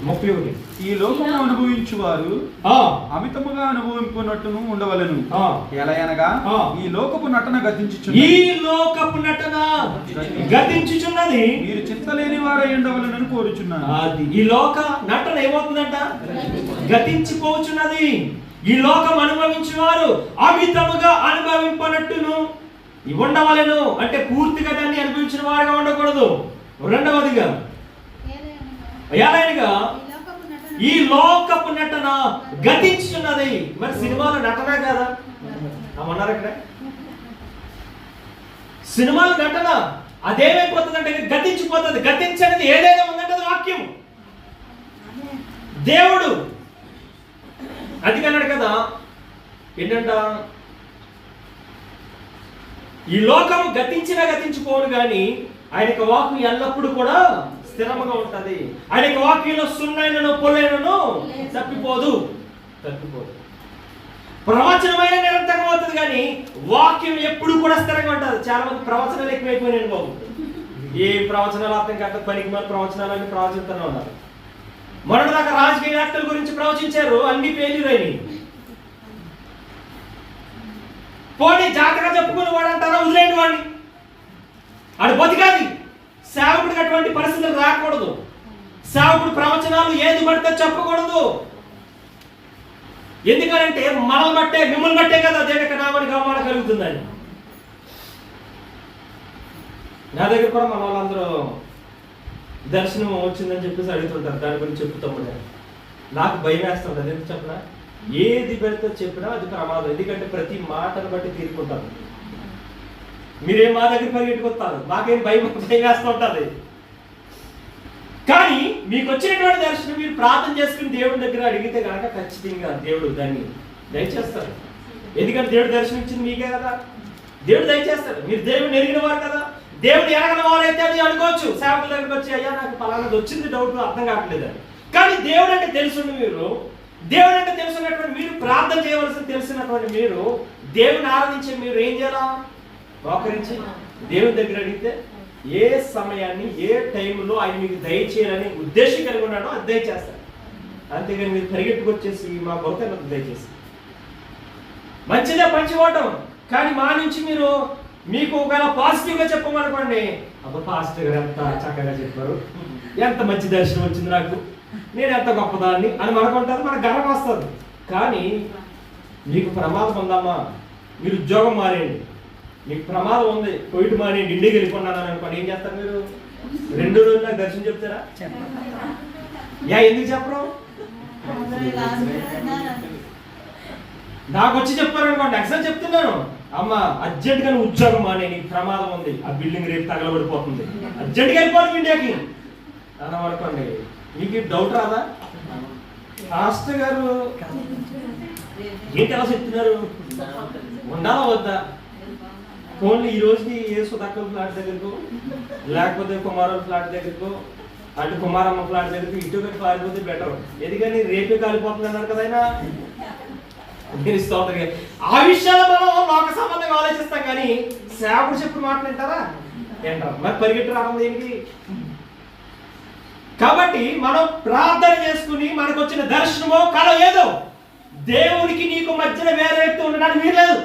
31. ఈ లోకమును అనుభవించువారు అమితముగా అనుభవింపునట్టును ఉండవలెను. ఎలయనగా ఈ లోకపు నటన గతించుచున్నది, మీరు చింతలేని వారై ఉండవలెనని కోరుచున్నాను. అది ఈ లోక నటన ఏమవుతుందంట? గతించిపోచున్నది. ఈ లోకం అనుభవించేవారు అమితముగా అనుభవింపనట్టును ఉండవలెను. అంటే పూర్తిగా దాన్ని అనుభవించిన వారుగా ఉండకూడదు. రెండవదిగా ఏలైనగా ఈ లోకపు నటన గతించున్నది. మరి సినిమాలో నటన కదా అన్నారు అక్కడ. సినిమాల నటన అదేమైపోతుంది అంటే గతించిపోతుంది. గతించనిది ఏదైనా ఉందంటే అది వాక్యం, దేవుడు. అందుకన్నాడు కదా ఏంటంట, ఈ లోకము గతించిపోను కానీ ఆయన యొక్క వాక్కు ఎల్లప్పుడూ కూడా స్థిరముగా ఉంటది. ఆయన యొక్క వాక్యంలో సున్నైనను పొలైనను తప్పిపోదు. ప్రవచనమైన నిరంతరం అవుతుంది కానీ వాక్యం ఎప్పుడు కూడా స్థిరంగా ఉంటుంది. చాలా మంది ప్రవచనాలు ఎక్కువైపోయినాయి బాబు. ఏ ప్రవచనాలు అర్థం కాక పనికి మన ప్రవచనాలన్నీ ప్రవచిస్తూనే ఉన్నారు. మొన్నటిదాకా రాజకీయ నాయకుల గురించి ప్రవచించారు, అన్ని ఫెయిల్యూర్ అయినాయి. పోనీ జాతగా చెప్పుకుని వాడు అంటారా, వదిలేండి వాడిని, ఆడు బతికాది. సేవకుడికి అటువంటి పరిస్థితులు రాకూడదు. సేవకుడు ప్రవచనాలు ఏది పడితే చెప్పకూడదు. ఎందుకంటే మనల్ని బట్టే, మిమ్మల్ని బట్టే కదా దేవుని యొక్క నామానికి అవమానం కలుగుతుందని. నా దగ్గర కూడా మన వాళ్ళందరూ దర్శనం వచ్చిందని చెప్పేసి అడుగుతుంటారు, దాని గురించి చెప్తాము. నాకు భయం వేస్తుంది, ఎందుకు చెప్పినా, ఏది పెడితే చెప్పినా అది ప్రమాదం. ఎందుకంటే ప్రతి మాటను బట్టి తీరుకుంటారు. మీరేం మా దగ్గర పరిగెట్టుకొస్తారు, మాకేం భయం వేస్తూ ఉంటుంది. కానీ మీకు వచ్చినటువంటి దర్శనం మీరు ప్రార్థన చేసుకుని దేవుడి దగ్గర అడిగితే కనుక ఖచ్చితంగా దేవుడు దాన్ని దయచేస్తారు. ఎందుకంటే దేవుడు దర్శనం ఇచ్చింది మీకే కదా, దేవుడు దయచేస్తాడు. మీరు దేవుడిని ఎరిగిన వారు కదా. దేవుడు ఎరగని వారైతే అది అనుకోవచ్చు, సేవకుల దగ్గరికి వచ్చి అయ్యా నాకు పలానాది వచ్చింది, డౌట్ అర్థం కావట్లేదు అని. కానీ దేవుడు అంటే తెలుసుండి మీరు, దేవుడు అంటే తెలుసున్నటువంటి మీరు, ప్రార్థన చేయవలసిన తెలిసినటువంటి మీరు, దేవుని ఆరాధించే మీరు ఏం చేయాలా? మోకరించి దేవుని దగ్గర అడిగితే ఏ సమయాన్ని ఏ టైంలో ఆయన మీకు దయచేయాలని ఉద్దేశం కలిగి ఉన్నాడో అది దయచేస్తాడు. అంతేగాని మీరు పరిగెట్టుకొచ్చేసి మా బహుతను దయచేసి మంచిదే పంచిపోవటం. కానీ మా నుంచి మీరు మీకు ఒకవేళ పాజిటివ్గా చెప్పమనుకోండి, అప్పుడు పాజిటివ్గా ఎంత చక్కగా చెప్పారు, ఎంత మంచి దర్శనం వచ్చింది నాకు, నేను ఎంత గొప్పదాన్ని అని మనకుంటుంది, మనకు గర్వం వస్తుంది. కానీ మీకు ప్రమాదం ఉందమ్మా, మీరు ఉద్యోగం మారేయండి, మీకు ప్రమాదం ఉంది, కోవిడ్ మానేయండి, ఇండికి వెళ్ళిపోన్నాను అనుకోండి, ఏం చేస్తారు మీరు? 2 రోజులు నాకు దర్శనం చెప్తారా? ఎందుకు చెప్పరు? నాకు వచ్చి చెప్పారు అనుకోండి, ఎగ్జామ్ చెప్తున్నాను, అమ్మ అర్జెంట్గా ఉద్యోగం మానే, నీకు ప్రమాదం ఉంది, ఆ బిల్డింగ్ రేపు తగలబడిపోతుంది, అర్జెంట్గా వెళ్ళిపోవాలి ఇండియాకి అని అనుకోండి, మీకు డౌట్ రాదా? మాస్టర్ గారు ఏంటి ఎలా చెప్తున్నారు, ఉండాలా వద్దా? ఓన్లీ ఈ రోజుకి ఏ సుధాకర్ ఫ్లాట్ దగ్గరకు, లేకపోతే కుమారం ఫ్లాట్ దగ్గరకు, అటు కుమారమ్మ ఫ్లాట్ దగ్గరకు, ఇటు పారిపోతే బెటర్. ఎందుకని రేపే కాలిపోతుంది అన్నారు కదా ఆయన. ఆ విషయాల్లో మనం లోక సంబంధంగా ఆలోచిస్తాం, కానీ సేవకుడు చెప్పిన మాటలు వింటారా? ఏంటారు? మరి పరిగెట్టు రావడం దేనికి? కాబట్టి మనం ప్రార్థన చేసుకుని మనకు వచ్చిన దర్శనమో కళ ఏదో, దేవునికి నీకు మధ్యన వేరే వ్యక్తి ఉండడానికి మీరు లేదు.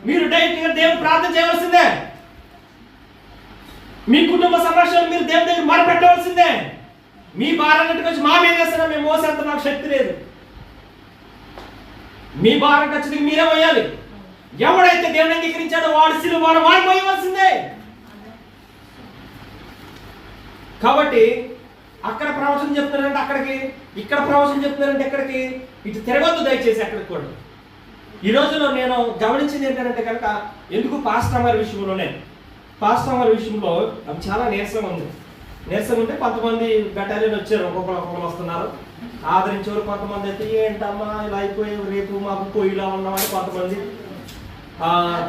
మీరు డైరెక్ట్గా దేవుని ప్రార్థన చేయవలసిందే. మీ కుటుంబ సమస్యలు మీరు దేవుని దగ్గర మొరపెట్టవలసిందే. మీ భారాన్ని వచ్చి మా మీద వేసినా మేము మోసేంత నాకు శక్తి లేదు. మీ భారం ఖచ్చితంగా మీరే పోయాలి. ఎవడైతే దేవుని అంగీకరించాడో వాడు సిలువ వాడు పోయవలసిందే. కాబట్టి అక్కడ ప్రవచనం చెప్తున్నారంటే అక్కడికి, ఇక్కడ ప్రవచనం చెప్తున్నారంటే ఎక్కడికి, ఇటు తిరగొద్దు దయచేసి అక్కడికి కూడా. ఈ రోజులో నేను గమనించింది ఏంటంటే కనుక, ఎందుకు పాస్టర్ గారి విషయంలోనే, పాస్టర్ గారి విషయంలో అవి చాలా నీరసం ఉంది. నీరసం ఉంటే కొంతమంది బెటాలియన్ వచ్చారు, ఒక్కొక్కరు వస్తున్నారు, ఆదరించేవారు. కొంతమంది అయితే ఏంటమ్మా ఇలా అయిపోయి రేపు మాకు పొయ్యిలా ఉన్నామని కొంతమంది,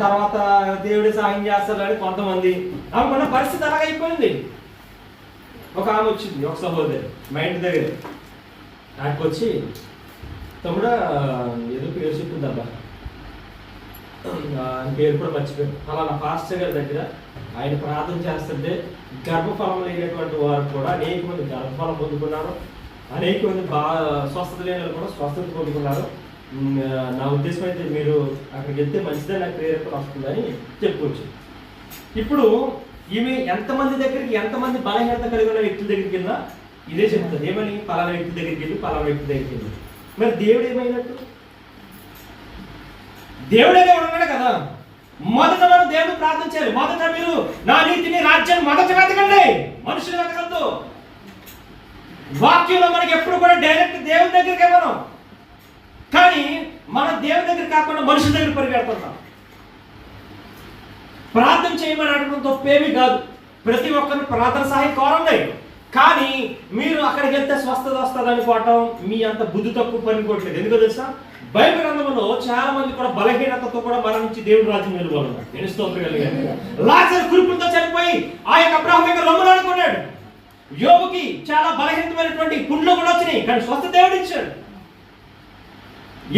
తర్వాత దేవుడి సాయం చేస్తారని కొంతమంది. మన పరిస్థితి అలాగ అయిపోయింది. ఒక ఆమె వచ్చింది, ఒక సహోదరి మా ఇంటి దగ్గర, నాకు వచ్చి తమ్ముడా ఏదో పేరు చెప్పిందబ్బా, పేరు కూడా మర్చిపోయాను, అలానా పాస్టర్ గారి దగ్గర ఆయన ప్రార్థన చేస్తుంటే గర్భఫలం లేనటువంటి వారు కూడా అనేక మంది గర్భఫలం పొందుకున్నారు, అనేక మంది స్వస్థత లేని వాళ్ళు కూడా స్వస్థత పొందుకున్నారు. నా ఉద్దేశం అయితే మీరు అక్కడికి వెళ్తే మంచిదే, నాకు ప్రేరేపణ వస్తుందని చెప్పుకోవచ్చు. ఇప్పుడు ఈమె ఎంతమంది దగ్గరికి, ఎంతమంది బలహీనత కలిగిన వ్యక్తుల దగ్గరికి వెళ్ళినా ఇదే చెప్తుంది, ఏమని? పలానా వ్యక్తి దగ్గరికి వెళ్ళి, పలానా వ్యక్తి దగ్గరికి వెళ్ళి. మరి దేవుడు ఏమైనట్టు? దేవుడే ఉన్నాడు కదా. మొదట మనం దేవుడు ప్రార్థన చేయాలి. మొదట మీరు నా నీతిని రాజ్యాన్ని మొదట వెతకండి, మనుషులు వెతకద్దు. వాక్యంలో మనకి ఎప్పుడు కూడా డైరెక్ట్ దేవుని దగ్గరికి మనం, కానీ మనం దేవుని దగ్గర కాకుండా మనుషుల దగ్గర పరిగెడుతున్నాం. ప్రార్థన చేయమని అడగడం తప్పేమీ కాదు, ప్రతి ఒక్కరిని ప్రార్థన సహాయం కోరండి. కానీ మీరు అక్కడికి వెళ్తే స్వస్థత వస్తుంది అనుకోవటం మీ అంత బుద్ధి తక్కువ పనికోవట్లేదు. ఎందుకో తెలుసా? బైబిల్ గ్రంథంలో చాలా మంది కూడా బలహీనతతో కూడా మరణించి దేవుడి రాజ్యం వెలువన్నారు. నేను స్తోత్రం కలిగాను. లాజరు కురుపులతో చనిపోయి ఆ యొక్క అబ్రహాము యొక్క రొమ్ములో అనుకున్నాడు. యోబుకి చాలా బలహీనమైనటువంటి పుండ్లు కూడా వచ్చినాయి, కానీ స్వస్థత దేవుడు ఇచ్చాడు.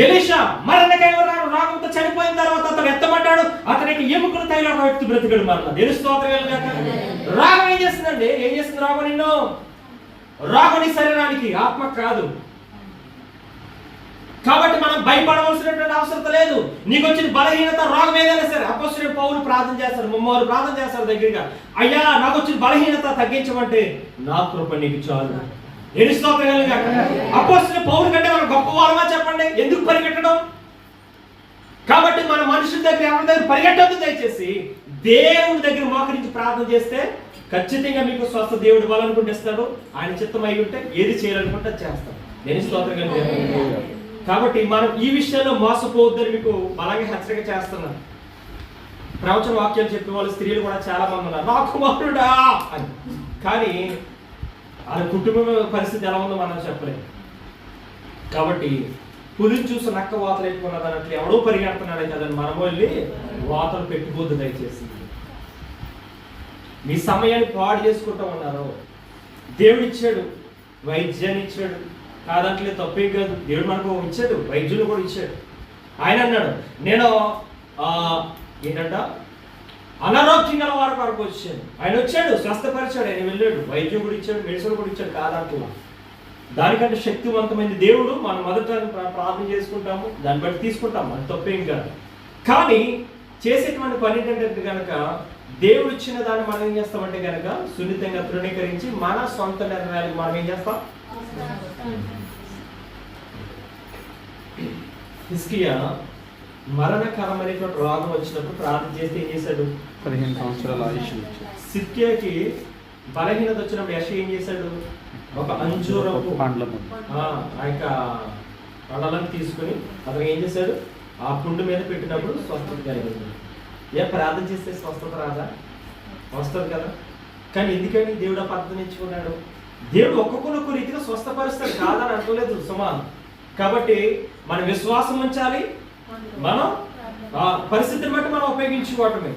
ఎలీషా మరణకైన రాగంతో చనిపోయిన తర్వాత అతను ఎత్తబడ్డాడు, అతనికి ఎముకలు తగిన ఒక వ్యక్తి బ్రతికాడు. మరలా దేవుని స్తోత్రం కలిగాక. రాగం ఏం చేస్తుందండి? ఏం చేస్తుంది రాగం? నిన్ను రాగం నీ శరీరానికి, ఆత్మ కాదు. కాబట్టి మనం భయపడవలసినటువంటి అవసరం లేదు. నీకు వచ్చిన బలహీనత రోగం ఏదైనా సరే, అపొస్తలుడైన పౌలు ప్రార్థన చేస్తారు, ముమ్మరు ప్రార్థన చేస్తారు దగ్గరగా, అయ్యా నాకు వచ్చిన బలహీనత తగ్గించమంటే నా కృప నీకు చాలు. ఎన్ని స్తోత్రాలు కాక. అపోస్తలుడైన పౌలు కంటే మనం గొప్పవాళ్ళమా చెప్పండి? ఎందుకు పరిగెట్టడం? కాబట్టి మన మనుషుల దగ్గర ఎవరి దగ్గర పరిగెట్టద్దు. దయచేసి దేవుడి దగ్గర మోకరించి ప్రార్థన చేస్తే ఖచ్చితంగా మీకు స్వస్థ దేవుడు ఇవ్వాలనుకుంటే ఇస్తాడు. ఆయన చిత్తం అయి ఉంటే ఏది చేయాలనుకుంటే అది చేస్తాడు. నేను స్తోత్రం. కాబట్టి మనం ఈ విషయంలో మోసపోవద్దని మీకు బలంగా హెచ్చరిక చేస్తున్నాను. ప్రవచన వాక్యాలు చెప్పే వాళ్ళు స్త్రీలు కూడా చాలా మంది ఉన్నారు, నా కుమారుడా అని. కానీ ఆయన కుటుంబ పరిస్థితి ఎలా ఉందో మనం చెప్పలేము. కాబట్టి పులిని చూసి నక్క వాతలు ఎక్కున్నది అన్నట్లు ఎవడో పరిగెడుతున్నాడే కదండి, మనము వెళ్ళి వాతలు పెట్టుకోవద్దు దయచేసి. మీ సమయాన్ని పాడు చేసుకుంటూ ఉన్నారు. దేవుడు ఇచ్చాడు, వైద్యాన్ని ఇచ్చాడు, కాదంటలే తప్పేం కాదు. దేవుడు మనకు ఇచ్చాడు, వైద్యులు కూడా ఇచ్చాడు. ఆయన అన్నాడు, నేను ఏంటంట అనారోగ్యం గల వారి వరకు వచ్చాడు. ఆయన వచ్చాడు, స్వస్థపరిచాడు, ఆయన వెళ్ళాడు, వైద్యం కూడా ఇచ్చాడు, మెడిసిన్ కూడా ఇచ్చాడు. కాదంటున్నా దానికంటే శక్తివంతమైన దేవుడు. మనం మొదట ప్రార్థన చేసుకుంటాము, దాన్ని బట్టి తీసుకుంటాము, అది తప్పేం కాదు. కానీ చేసేటువంటి పని ఏంటంటే కనుక దేవుడు ఇచ్చిన దాన్ని మనం ఏం చేస్తామంటే కనుక సున్నితంగా తృణీకరించి మన సొంత నిర్ణయాలకు మనం ఏం చేస్తాం. హిజ్కియా మరణకరమైనటువంటి రోగం వచ్చినప్పుడు ప్రార్థన చేస్తే ఏం చేశాడు? 15 సంవత్సరాల ఆయుష్. సిద్కియాకి బలహీనత వచ్చినప్పుడు యెషయా ఏం చేశాడు? ఒక అంజూరపు పండ్లను తీసుకుని అతను ఏం చేశాడు? ఆ పుండు మీద పెట్టినప్పుడు స్వస్థత కలిగింది. ఏ ప్రార్థన చేస్తే స్వస్థత రాదా? వస్తుంది కదా. కానీ ఎందుకని దేవుడు ఆ పద్ధతిని ఎంచుకున్నాడు? దేవుడు ఒక్కొక్క రీతిగా స్వస్థపరుస్తాడు, కాదని అనుకోలేదు సుమా. కాబట్టి మన విశ్వాసం ఉంచాలి, మనం పరిస్థితిని బట్టి మనం ఉపయోగించుకోవటమే.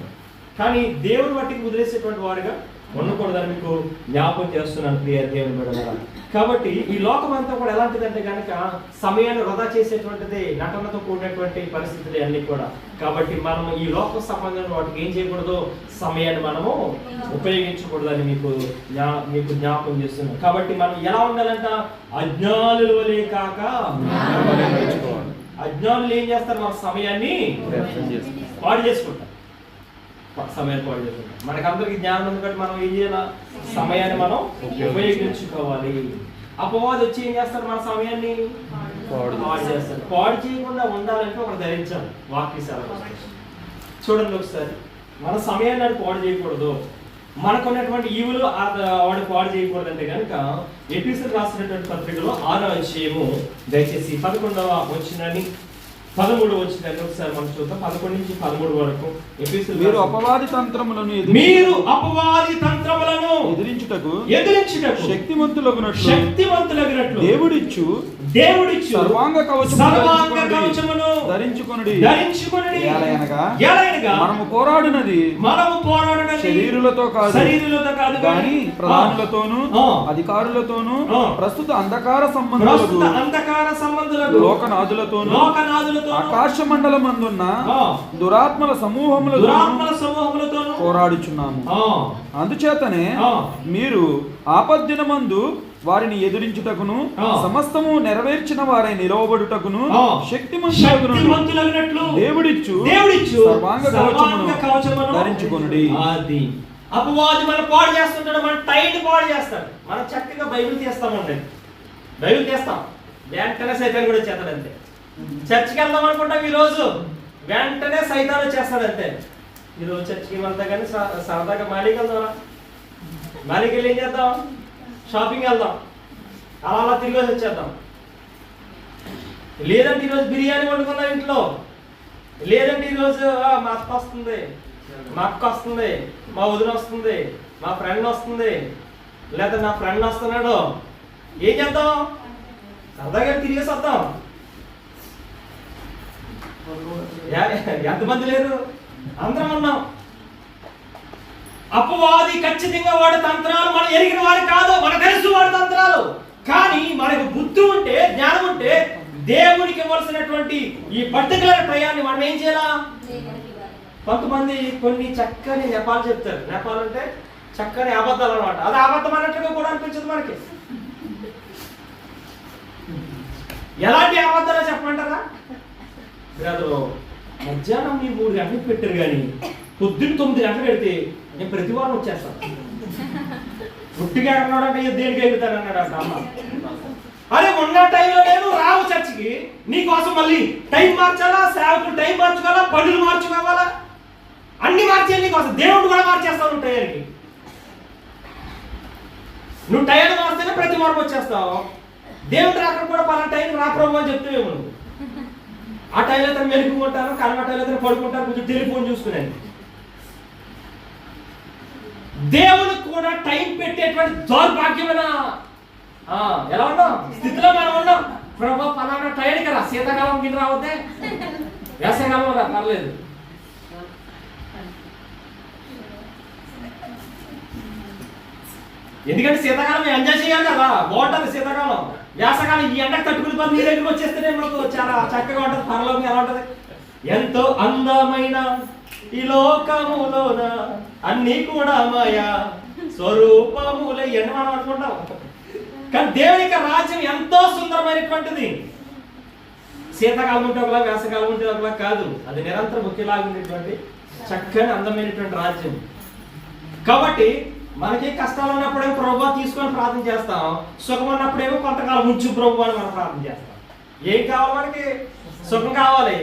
కానీ దేవుని బట్టి వదిలేసేటువంటి వారుగా ఉండకూడదని మీకు జ్ఞాపకం చేస్తున్నాను ప్రియ దేవుని బిడ్డలారా. కాబట్టి ఈ లోకం అంతా కూడా ఎలాంటిదంటే కనుక సమయాన్ని వృధా చేసేటువంటిది, నటనతో కూడినటువంటి పరిస్థితులు అన్నీ కూడా. కాబట్టి మనం ఈ లోక సంబంధం వాటికి ఏం చేయకూడదు, సమయాన్ని మనము ఉపయోగించకూడదని మీకు జ్ఞాపకం చేస్తున్నాం. కాబట్టి మనం ఎలా ఉండాలంట? అజ్ఞానుల వలె కాక అజ్ఞానులు ఏం చేస్తారు? మన సమయాన్ని పాడు చేసుకుంటారు. సమయాన్ని పాడు చేసుకుంటాం. మనకందరికి జ్ఞానం ఉంది కాబట్టి మనం ఏం చేయాలి? సమయాన్ని మనం ఉపయోగించుకోవాలి. అపవాది వచ్చి ఏం చేస్తారు? మన సమయాన్ని పాడు చేస్తారు. పాడు చేయకుండా ఉండాలంటే ఒకటి ధరించాలి. వాక్యశాల చూడండి ఒకసారి. మన సమయాన్ని పాడు చేయకూడదు, మనకున్నటువంటి ఈవులు వాడు పాడు చేయకూడదు అంటే కనుక ఎఫెసీయులకు రాసినటువంటి పత్రికలో 6వ అధ్యాయము దయచేసి 11వ వచనాన్ని 13వ వచనాన్ని ఒకసారి మనం చూద్దాం. 11 నుంచి 13 వరకు. మీరు అపవాది తంత్రములను ఎదిరించుటకు శక్తిమంతులగునట్లు దేవుడిచ్చు సర్వాంగ కవచమును ధరించుకొనుడి. మనము పోరాడునది శరీరులతో కాదు కానీ ప్రధానులతోనూ అధికారులతోనూ ప్రస్తుత అంధకార సంబంధులకు లోకనాథులతోనూ ఆకాశ మండలమందున్న దురాత్మల సమూహములతో పోరాడుచున్నాము. అందుచేతనే మీరు ఆపద్దినమందు వారిని ఎదురించుటకును సమస్తము నెరవేర్చిన వారై నిలవబడుటకును శక్తిమంతులగునట్లు దేవుడిచ్చు సర్వాంగ కవచమును ధరించుకొనుడి. అది అపవాది మనం పాడు చేస్తుంటాడు, మన టైట్ పాడు చేస్తాడు. మనం చక్కగా బైబిల్ తీస్తామండి, బైబిల్ తీస్తాం, వెంటనే సైతాన్ కూడా వచ్చేస్తాడు అంతే. చర్చికి వెళ్దాం అనుకుంటాం, ఈరోజు వెంటనే సైతాన్ వచ్చేస్తాడు అంతే. ఈరోజు చర్చికి వెళ్తా కానీ సరదాగా మాలికి వెళ్దాం, మాలికి వెళ్ళి ఏం చేద్దాం? షాపింగ్ వెళ్దాం, అలా తిరిగి వచ్చేద్దాం. లేదంటే ఈరోజు బిర్యానీ వండుకుందాం ఇంట్లో, లేదంటే ఈరోజు మా అత్త వస్తుంది, మా అక్క వస్తుంది, మా వదిన వస్తుంది, మా ఫ్రెండ్ వస్తుంది, లేదా నా ఫ్రెండ్ వస్తున్నాడు, ఏం చేద్దాం? సరదాగా తిరిగేసి వద్దాం. ఎంతమంది లేరు? అందరం ఉన్నాం. అపవాది ఖచ్చితంగా వాడి తంత్రాలు మనం ఎరిగిన వాడు కాదు, మనకు తెలుసు వాడి తంత్రాలు. కానీ మనకు బుద్ధి ఉంటే, జ్ఞానం ఉంటే దేవునికి ఇవ్వాల్సినటువంటి ఈ పర్టికులర్ టయాన్ని మనం ఏం చేయాలా? కొంతమంది కొన్ని చక్కని నెపాలు చెప్తారు. నెపాలు అంటే చక్కని అబద్ధాలు అనమాట. అది అబద్ధం అన్నట్టుగా కూడా అనిపించదు మనకి. ఎలాంటి అబద్ధాలు చెప్పమంటారా? బ్రదరు, మధ్యాహ్నం మీరు 3 గంటలకు పెట్టారు కానీ పొద్దున్న 9 గంటలు పెడితే నేను ప్రతి వారం వచ్చేస్తాను. పుట్టిగా అన్నాడంటే దేనికి ఎగుతాను అన్నాడు అంట అమ్మ. అరే ఉన్న టైంలో నేను రావు చర్చికి, నీకోసం మళ్ళీ టైం మార్చాలా, సేవకులు టైం మార్చుకోవాలా, పనులు మార్చుకోవాలా, అన్ని మార్చేది నీకోసం. దేవుడు కూడా మార్చేస్తావు నువ్వు టైంకి. నువ్వు టైం మార్స్తేనే ప్రతి వారం వచ్చేస్తావు. దేవుడు రాకుండా కూడా పలానా టైంకి రా ప్రభు అని చెప్తావేమో నువ్వు. ఆ టైంలో తను మెలుకుంటాను, కలవ టైంలో తను పడుకుంటాను, కొంచెం టెలిఫోన్ చూసుకునేది. దేవునికి కూడా టైం పెట్టేటువంటి దౌర్భాగ్యమైన ఎలా ఉన్నాం స్థితిలో మనం ఉన్నాం. ప్రభు పలానా టైంకి రా, శీతాకాలం కింద రావద్దే, వేసవికాలంలో రా పర్లేదు. ఎందుకంటే శీతాకాలం ఎంజాయ్ చేయాలి కదా, బాగుంటుంది శీతాకాలం. వేసవకాలం ఈ ఎండకు తట్టుకుని పని నీ దగ్గరికి వచ్చేస్తేనే మనకు చాలా చక్కగా ఉంటుంది. పరలోకం ఎలా ఉంటుంది, ఎంతో అందమైన ఈ లోకములోన అన్ని కూడా మాయా స్వరూపములే అని మనం అనుకుంటాం. కానీ దేవుని యొక్క రాజ్యం ఎంతో సుందరమైనటువంటిది. శీతాకాలం ఉంటే ఒకలా, వేసవకాలం ఉంటే ఒకలా కాదు. అది నిరంతరం ఒకేలాగా ఉండేటువంటి చక్కని అందమైనటువంటి రాజ్యం. కాబట్టి మనకి కష్టాలు ఉన్నప్పుడేమో ప్రభు తీసుకొని ప్రార్థన చేస్తాం, సుఖం ఉన్నప్పుడేమో కొంతకాలం ఉంచు ప్రభు అని మనం ప్రార్థన చేస్తాం. ఏం కావాలి మనకి? సుఖం కావాలి,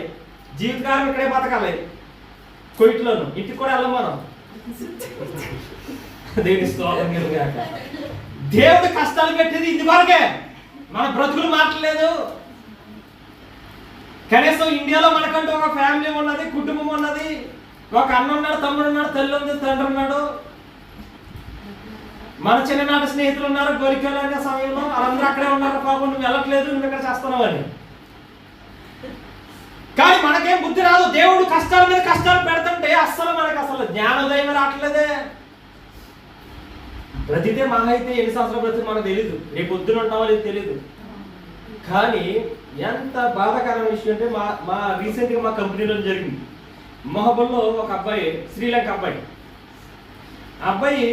జీవితకాలం ఇక్కడే బతకాలి, కొయిట్లోను ఇంటికి కూడా వెళ్ళం మనం. దేవుని స్తోత్రం కలుగుగాక. దేవుడు కష్టాలు పెట్టేది ఇది వరకే, మన బ్రతుకులు మాట్లాడలేదు. కనీసం ఇండియాలో మనకంటూ ఒక ఫ్యామిలీ ఉన్నది, కుటుంబం ఉన్నది, ఒక అన్న ఉన్నాడు, తమ్ముడు ఉన్నాడు, తల్లి ఉంది, తండ్రి ఉన్నాడు. మన చిన్ననాటి స్నేహితులు ఉన్నారు, గోరికలైన సమయంలో వాళ్ళందరూ అక్కడే ఉన్నారు. పాపం నువ్వు వెళ్ళట్లేదు, నువ్వు ఇక్కడ చేస్తున్నావు అని. కానీ మనకేం బుద్ధి రాదు. దేవుడు కష్టాల మీద కష్టాలు పెడుతుంటే అస్సలు మనకి అసలు జ్ఞానోదయం రావట్లేదే. బ్రతితే మహా అయితే ఎన్ని సంవత్సరాలు బ్రతికి మనకు తెలీదు, రేపు పొద్దున ఉంటామో లేదు తెలీదు. కానీ ఎంత బాధాకరమైన విషయం అంటే మా రీసెంట్గా మా కంపెనీలో జరిగింది. మొహబల్లో ఒక అబ్బాయి, శ్రీలంక అబ్బాయి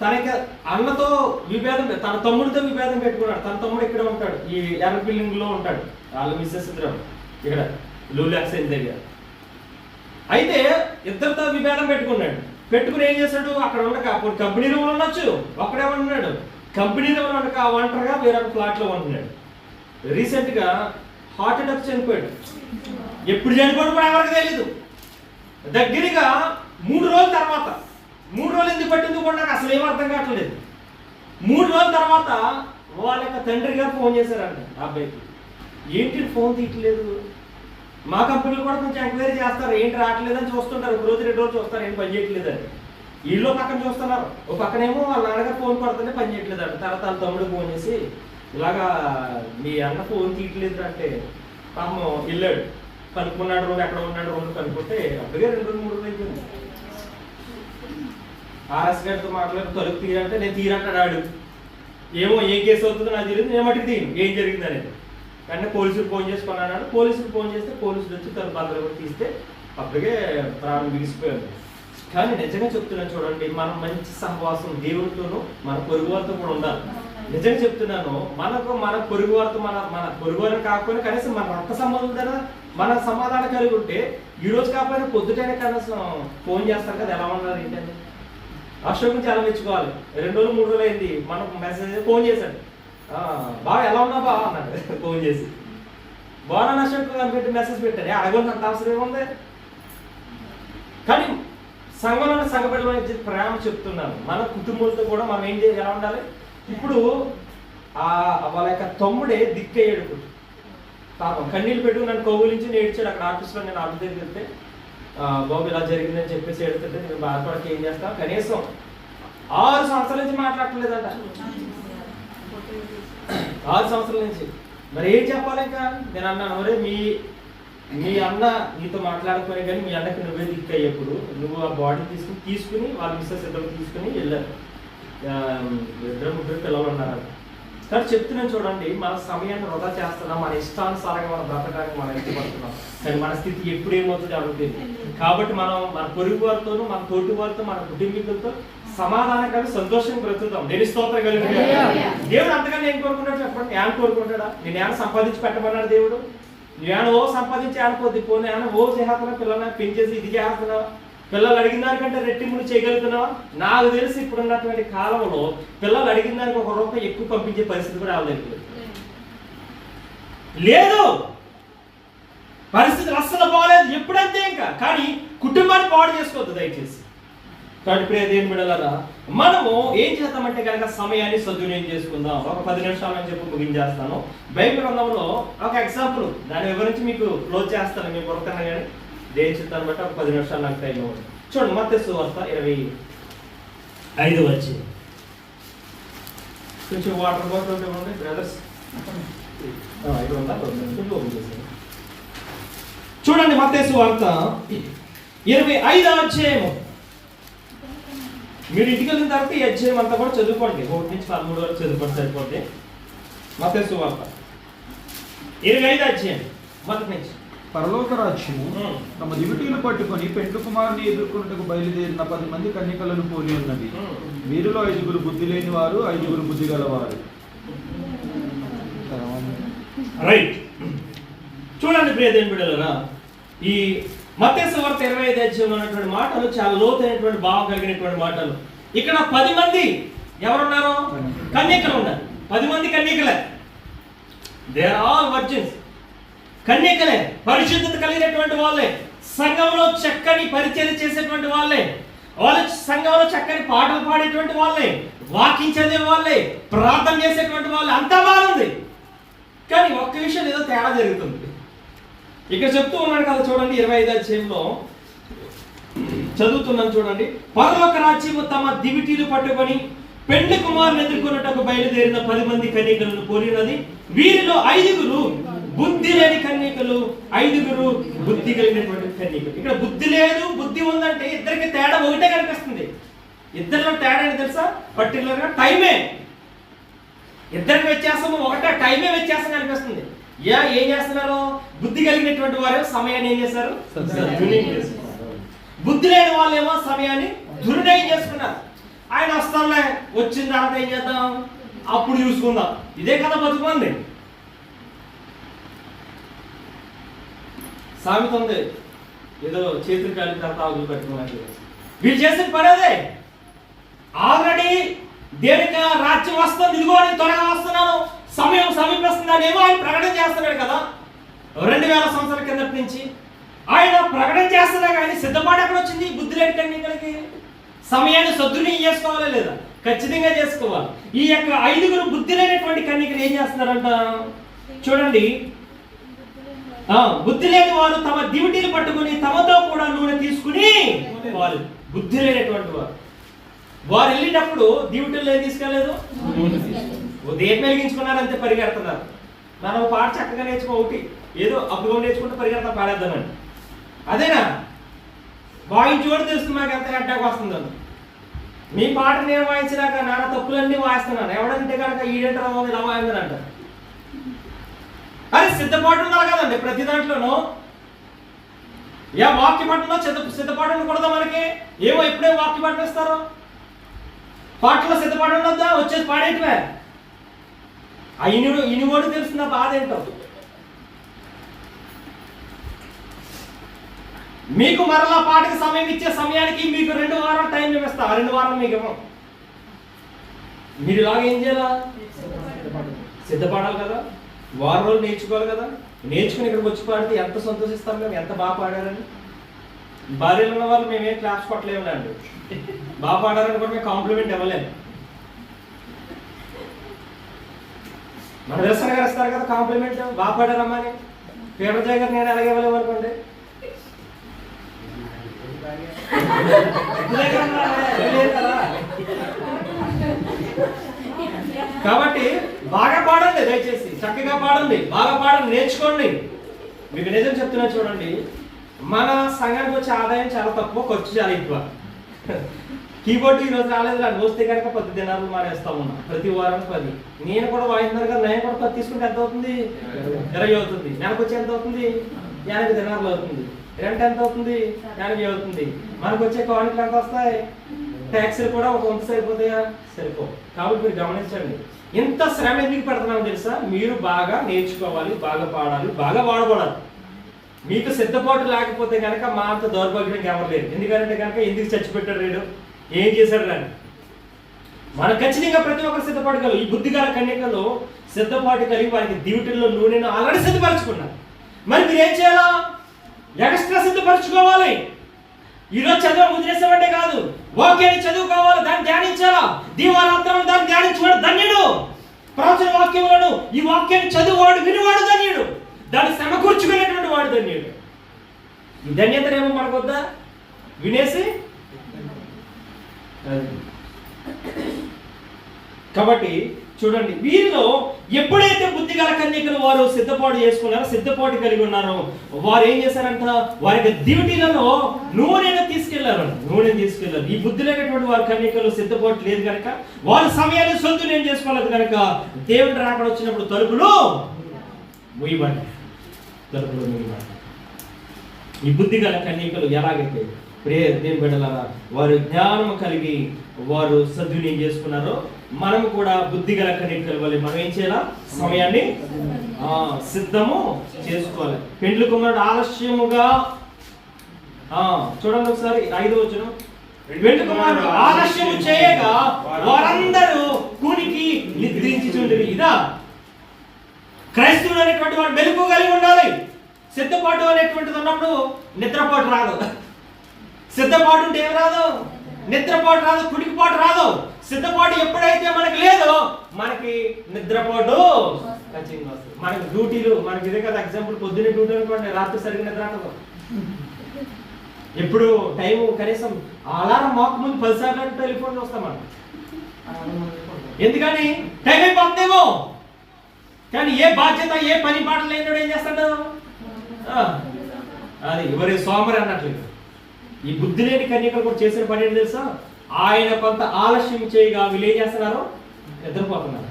తనకి అన్నతో విభేదం, తన తమ్ముడితో విభేదం పెట్టుకున్నాడు. తన తమ్ముడు ఇక్కడ ఉంటాడు, ఈ ఎర్ర బిల్డింగ్ లో ఉంటాడు, వాళ్ళ మిస్సెస్ ఇద్దరు ఇక్కడ లూలాక్సైన్ దగ్గర. అయితే ఇద్దరితో విభేదం పెట్టుకుని ఏం చేశాడు, అక్కడ ఉండక కంపెనీ రూమ్ ఉండొచ్చు, ఒక్కడే ఉంటున్నాడు. కంపెనీ రూమ్ ఉండక ఒంటరిగా వేరొక ఫ్లాట్ లో ఉంటున్నాడు. రీసెంట్ గా హార్ట్ అటాక్ చనిపోయాడు. ఎప్పుడు చనిపోయాడు కూడా ఎవరికి తెలీదు. దగ్గరగా 3 రోజుల తర్వాత, 3 రోజులు ఎందుకు పట్టింది కూడా నాకు అసలు ఏం అర్థం కావట్లేదు. 3 రోజుల తర్వాత వాళ్ళ యొక్క తండ్రి గారు ఫోన్ చేశారంట ఆ అబ్బాయికి. ఏంటి ఫోన్ తీయట్లేదు, మా కంపెనీలో కూడా కొంచెం ఎంక్వైరీ చేస్తారు, ఏంటి రావట్లేదని చూస్తుంటారు, 1 రోజు 2 రోజులు చూస్తారు, ఏంటి పని చేయట్లేదని. వీళ్ళు పక్కన చూస్తున్నారు, ఒక పక్కనేమో వాళ్ళ నాన్నగారు ఫోన్ కొడుతుంటే పని చేయట్లేదంట. తర్వాత వాళ్ళ తమ్ముడు ఫోన్ చేసి ఇలాగా మీ అన్న ఫోన్ తీయట్లేదు అంటే పాపం వెళ్ళాడు, కనుక్కున్నాడు, రోజు ఎక్కడ ఉన్నాడు, రోజు కనుక్కుంటే అప్పటికే 2 రోజులు 3 రోజులు అయిపోయింది. ఆర్ఎస్ గారితో మాట్లాడి తలుపు తీయాలంటే నేను తీరంటాడు ఆడు. ఏమో ఏ కేసు అవుతుందో నాకు తెలియదు, నేను మటుకు తీయను ఏం జరిగింది అనేది. కానీ పోలీసులు ఫోన్ చేసుకున్నాడు. పోలీసులు ఫోన్ చేస్తే పోలీసులు వచ్చి తన బద్దలు కూడా తీస్తే అప్పటికే ప్రాణం బిగిసిపోయాడు. కానీ నిజంగా చెప్తున్నాను చూడండి, మనం మంచి సహవాసం దేవుడితోనూ మన పొరుగు వారితో కూడా ఉండాలి. నిజంగా చెప్తున్నాను, మన పొరుగు వారితో మన పొరుగు వారిని కాకపోయినా కనీసం మన రక్త సంబంధం మన సమాధానం కలిగి ఉంటే ఈ రోజు కాకపోయినా పొద్దుటైనా కనీసం ఫోన్ చేస్తారు కదా, ఎలా ఉన్నారు ఏంటంటే అశోక్ చాలా మెచ్చుకోవాలి. 2 రోజులు 3 రోజులు అయింది, మనకు మెసేజ్ ఫోన్ చేశాడు, బాగా ఎలా ఉన్నా బా అన్నాడు ఫోన్ చేసి. బాగా అశోక్ అని పెట్టి మెసేజ్ పెట్టాడు, అడగొని అంత అవసరం ఏముంది. కానీ సంఘంలో సంఘపడిలో ప్రేమ చెప్తున్నాను, మన కుటుంబంతో కూడా మనం ఏం చేయాలి, ఎలా ఉండాలి. ఇప్పుడు వాళ్ళ యొక్క తమ్ముడే దిక్కయ్యాడు, పాపం కన్నీళ్ళు పెట్టుకుని నన్ను కౌగులించి నేర్చాడు. అక్కడ ఆఫీస్లో నేను ఆఫీస్ దగ్గరికి వెళ్తే బాబు ఇలా జరిగిందని చెప్పేసి ఏడుతుంటే నేను బాధపడక ఏం చేస్తాను, కనీసం 6 సంవత్సరాల నుంచి మాట్లాడలేదంట. 6 సంవత్సరాల నుంచి. మరి ఏం చెప్పాలి ఇంకా? నేను అన్నాను, మరి మీ అన్న నీతో మాట్లాడుకునే కానీ మీ అన్నకి నువ్వే దిక్కు అయ్యేప్పుడు నువ్వు ఆ బాడీ తీసుకుని వాళ్ళ మిస్సెస్ ఇద్దరు తీసుకుని వెళ్ళారు. 2-3 పిల్లలు ఉన్నారు. కానీ చెప్తున్నాను చూడండి, మన సమయాన్ని వృధా చేస్తున్నాం, మన ఇష్టానుసారంగా మనం బ్రతకడానికి మనం ఇష్టపడుతున్నాం. కానీ మన స్థితి ఎప్పుడు ఏమవుతుందో అడుగుతుంది. కాబట్టి మనం మన పొరుగు వారితోనూ, మన తోటి వారితో, మన కుటుంబీకులతో సమాధానం కలిగి సంతోషంగా బ్రతుకుతాం. నేను స్తోత్రం కలిగి దేవుడు అంతకన్నా ఏం కోరుకుంటాడు చెప్పండి? ఏం కోరుకుంటాడా? నేను ఏమైనా సంపాదించి పెట్టమన్నాడు దేవుడు? నేను సంపాదించి ఆడిపోద్ది, పోనీ ఏమైనా చేస్తున్నా, పిల్లల్ని పెంచేసి ఇది చేస్తున్నా, పిల్లలు అడిగిన దానికంటే రెట్టింపులు చేయగలుగుతున్నావా? నాకు తెలిసి ఇప్పుడున్నటువంటి కాలంలో పిల్లలు అడిగిన దానికి ₹1 ఎక్కువ పంపించే పరిస్థితి కూడా అవలేదు. లేదు, పరిస్థితులు అస్సలు బాగలేదు. ఎప్పుడంతే ఇంకా. కానీ కుటుంబాన్ని పాడు చేసుకోవద్దు దయచేసి. కాబట్టి ప్రియ దేవుని బిడ్డలారా, మనము ఏం చేద్దామంటే కనుక సమయాన్ని సద్వినియోగం చేసుకుందాం. ఒక 10 నిమిషాలు అని చెప్పి ముగించేస్తాను. బైబిల్ గ్రంథంలో ఒక ఎగ్జాంపుల్, దాని వివరించి మీకు క్లోజ్ చేస్తాను. మీకు కొరకన్నా కానీ దేని చిత్తాన్ని బట్టి ఒక 10 నిమిషాలు నాకు టైం ఇవ్వండి. చూడండి, మత్తయి సువార్త 25 కొంచెం వాటర్ బాటిల్ ఇవ్వండి బ్రదర్స్. చూడండి, మత్తయి సువార్త 25వ అధ్యాయము. మీరు ఇంటికి వెళ్ళిన తర్వాత ఈ అధ్యాయం అంతా కూడా చదువుకోండి. 1 నుంచి 13 వరకు చదువుకోండి, సరిపోతే. మత్తయి సువార్త 25వ అధ్యాయం మొదటి నుంచి. పరలోక రాజ్యము తమ దివిటీలు పట్టుకొని పెండ్లి కుమారుని ఎదుర్కొన్నట్టుకు బయలుదేరిన 10 మంది కన్యకలను పోలి ఉన్నది. వీరిలో 5 బుద్ధి లేని వారు, 5 బుద్ధి గలవారు. రైట్. చూడండి ప్రియ దేవుని బిడ్డలారా, ఈ మత్తయి సువార్త 25వ అధ్యాయంలో ఉన్నటువంటి మాటలు చాలా లోతైనటువంటి భావం కలిగినటువంటి మాటలు. ఇక్కడ 10 మంది ఎవరున్నారు? కన్యకలు ఉన్నారు. 10 మంది కన్యకలే. They are all virgins. కన్యకలే, పరిశుద్ధత కలిగినటువంటి వాళ్ళే, సంఘంలో చక్కని పరిచర్య చేసేటువంటి వాళ్ళే, వాళ్ళ సంఘంలో చక్కని పాటలు పాడేటువంటి వాళ్ళే, వాకింగ్ చదివే వాళ్ళే, ప్రార్థన చేసేటువంటి వాళ్ళే. అంతా బాగుంది. కానీ ఒక్క విషయం ఏదో తేడా జరుగుతుంది. ఇక్కడ చెప్తూ ఉన్నాడు కదా, చూడండి 25వ అధ్యాయంలో చదువుతున్నాను చూడండి. పరలోక రాజ్యము తమ దివిటీలు పట్టుకొని పెండ్లి కుమారుని ఎదుర్కొన్నట్టుకు బయలుదేరిన 10 మంది కన్యకలను పోలినది. వీరిలో 5 బుద్ధి లేని కన్యకలు, 5 బుద్ధి కలిగినటువంటి కన్యకలు. ఇక్కడ బుద్ధి లేదు, బుద్ధి ఉందంటే ఇద్దరికి తేడా ఒకటే కనిపిస్తుంది. ఇద్దరిలో తేడా ఏంటి తెలుసా? పర్టికులర్ గా టైమే. ఇద్దరికి వ్యత్యాసము ఒకటే, టైమే వ్యత్యాసం కనిపిస్తుంది. ఏం చేస్తున్నారు? బుద్ధి కలిగినటువంటి వారు సమయాన్ని ఏం చేశారు? బుద్ధి లేని వాళ్ళేమో సమయాన్ని దుర్వినియోగం చేసుకున్నారు. ఆయన వస్తాంలే, వచ్చిన తర్వాత ఏం చేద్దాం, అప్పుడు చూసుకుందాం. ఇదే కదా బతుకుంది. సామెత ఉంది, ఏదో చేతులు కాలి తర్వాత ఆవులు పెట్టుకున్నట్టు. వీళ్ళు చేసిన పని అదే. ఆల్రెడీ దేనిక రాజ్యం వస్తుంది, ఇదిగో నేను త్వరగా వస్తున్నాను, సమయం సమీపిస్తుందని ఏమో ఆయన ప్రకటన చేస్తున్నాడు కదా. 2000 సంవత్సరాల కిందటి నుంచి ఆయన ప్రకటన చేస్తున్నా కానీ సిద్ధపాటు ఎక్కడ వచ్చింది? బుద్ధి లేని కన్యకలకి. సమయాన్ని సద్వినియోగం చేసుకోవాలా లేదా? ఖచ్చితంగా చేసుకోవాలి. ఈ యొక్క 5 బుద్ధి లేనటువంటి కన్యకలు ఏం చేస్తున్నారంట చూడండి. బుద్ధి లేని వారు తమ దివిటీలు పట్టుకుని తమతో కూడా నూనె తీసుకుని వాళ్ళు. బుద్ధి లేనటువంటి వారు వెళ్ళేటప్పుడు దివిటీలు ఏం తీసుకెళ్ళలేదు, దీపం వెలిగించుకున్నారు, అంతే పరిగెడుతున్నారు. మనం పాట చక్కగా నేర్చుకో, ఒకటి ఏదో అప్పుడు నేర్చుకుంటే పరిగెడతా పాడేద్దామని. అదేనా? వాయించోడు తెలుస్తుంది మాకు ఎంత అడ్డాకు వస్తుందని. మీ పాట నేను వాయించినాక నాన్న తప్పులన్నీ వాయిస్తున్నాను. ఎవడంటే కనుక ఈడేంటారు ఇలా వాయిందని అంటారు. అది సిద్ధపాటు ఉండాలి కదండి ప్రతి దాంట్లోనూ. వాక్య పట్టణంలో సిద్ధపాటు ఉండకూడదా మనకి? ఏమో ఇప్పుడే వాక్య పట్టణం ఇస్తారు. పాటలో సిద్ధపాటు ఉండొద్దా? వచ్చేసి పాడేటివే. ఆ ఇనిగోడు తెలుస్తున్న బాధ ఏంటో. మీకు మరలా పాటకి సమయం ఇచ్చే సమయానికి మీకు 2 వారాలు టైం ఇస్తా. 2 వారాలు మీకు ఇవ్వం. మీరు ఇలాగ ఏం చేయాలా? సిద్ధపడాలి కదా, 1 రోజులు నేర్చుకోవాలి కదా. నేర్చుకుని ఇక్కడికి వచ్చి పాడితే ఎంత సంతోషిస్తాం మేము, ఎంత బాగా పాడారని. భార్యలు ఉన్న వాళ్ళు మేమేం క్లాప్స్ కొట్టలేము అండి. బాగా పాడారని కూడా మేము కాంప్లిమెంట్ ఇవ్వలేము. మన దర్శన గారు ఇస్తారు కదా కాంప్లిమెంట్, బాగా పాడారమ్మా అని. పేపర్ జగన్ నేను అలాగే ఇవ్వలేము అనుకోండి. కాబట్టి బాగా పాడండి, దయచేసి చక్కగా పాడండి, బాగా పాడండి, నేర్చుకోండి. మీకు నిజం చెప్తున్నా చూడండి, మన సంఘానికి వచ్చే ఆదాయం చాలా తక్కువ, ఖర్చు చాలా ఎక్కువ. కీబోర్డు ఈరోజు రాలేదు, అని వస్తే కనుక 10 దినాలు మానేస్తా ఉన్నా. ప్రతి వారానికి 10. నేను కూడా వాయిస్తున్నాను కదా, నేను కూడా 10 తీసుకుంటే ఎంత అవుతుంది? 20 అవుతుంది. నెలకు వచ్చి ఎంత అవుతుంది? 50 దినాలు అవుతుంది. రెంట్ ఎంత అవుతుంది? 50 అవుతుంది. మనకు వచ్చే కానుకలు ఎంత వస్తాయి? ట్యాక్సీలు కూడా ఒక వంతు సరిపోతాయా? సరిపో. కాబట్టి మీరు గమనించండి, ఇంత శ్రమ ఎందుకు పెడుతున్నామో తెలుసా? మీరు బాగా నేర్చుకోవాలి, బాగా పాడాలి, బాగా వాడబడాలి. మీకు సిద్ధపాటు లేకపోతే కనుక మా అంత దౌర్భాగ్యం ఎవరు లేరు. ఎందుకంటే కనుక ఎందుకు చచ్చిపెట్టాడు రేడు, ఏం చేశాడు రాని. మన ఖచ్చితంగా ప్రతి ఒక్కరు సిద్ధపాటు కలిగి, ఈ బుద్ధిగల కన్యకలు సిద్ధపాటు కలిగి వారికి దివిటిల్లో నూనెను ఆల్రెడీ సిద్ధపరచుకున్నారు. మరి మీరు ఏం చేయాలా? ఎక్స్ట్రా సిద్ధపరచుకోవాలి. ఈరోజు చదువు వదిలేసామంటే కాదు, వాక్యాన్ని చదువుకోవాలి, దాన్ని ధ్యానించాలా. దీవారాత్రం దాన్ని ధ్యానించేవాడు ధన్యుడు. ప్రవచన వాక్యములను, ఈ వాక్యాన్ని చదువువాడు వినివాడు ధన్యుడు. దాన్ని సమకూర్చుకునేటువంటి వాడు ధన్యుడు. ఈ ధన్యతనేమో మనకు వద్దా? వినేసి కాబట్టి చూడండి, వీరిలో ఎప్పుడైతే బుద్ధిగల కన్యకలు వారు సిద్ధపాటు చేసుకున్నారో, సిద్ధపాటు కలిగి ఉన్నారో, వారు ఏం చేశారంట? వారి దివిటీలలో నూనెను తీసుకెళ్లారు. ఈ బుద్ధి లేనటువంటి వారి కన్యకలు సిద్ధపాటు లేదు కనుక, వారి సమయాన్ని సొంతం ఏం చేసుకోలేదు కనుక, దేవుడు రాకడ వచ్చినప్పుడు తలుపులు మూయబడ్డాయి. ఈ బుద్ధిగల కన్యకలు ఎలాగైతే దేవుని బిడ్డలారా వారు జ్ఞానం కలిగి వారు సద్వినియోగం చేసుకున్నారో, మనము కూడా బుద్ధిగల కన్యకల వల్ల మనం ఏం చేయాలా? సమయాన్ని సిద్ధము చేసుకోవాలి. పెండ్లి కుమారుడు ఆలస్యముగా, చూడండి ఒకసారి 5వ వచనం. పెండ్లి కుమారుడు ఆలస్యము చేయగా వారందరూ కూనికి నిద్రించుచుండిరి. ఇదా క్రైస్తవులు అనేటువంటి వాడు మెలుపు కలిగి ఉండాలి. సిద్ధపాటు అనేటువంటిది ఉన్నప్పుడు నిద్రపాటు రాదు. సిద్ధపాటు ఉంటే ఏం రాదు? నిద్రపాటు రాదు, కుడికిపాటు రాదు. సిద్ధపాటు ఎప్పుడైతే మనకి లేదో మనకి నిద్రపాటు ఖచ్చితంగా వస్తుంది. మనకి డ్యూటీలు, మనకి ఇదే కదా ఎగ్జాంపుల్, పొద్దున్నే డ్యూటీ అనుకోండి, రాత్రి సరిగ్గా నిద్ర రాదు. ఎప్పుడు టైం కనీసం అలారం మాకు ముందు 10 సార్లు టెలిఫోన్ వస్తాం మనం. ఎందుకని టైం అయిపోతుందేమో. కానీ ఏ బాధ్యత, ఏ పని పాటలు లేనివాడు ఏం చేస్తాడు? అది ఎవరి సోమరి అన్నట్లేదు. ఈ బుద్ధి లేని కన్యకలు కూడా చేసిన పని ఏంటి తెలుసా? ఆయన కొంత ఆలస్యం చేయగా వీళ్ళు ఏం చేస్తున్నారు? నిద్రపోతున్నారు.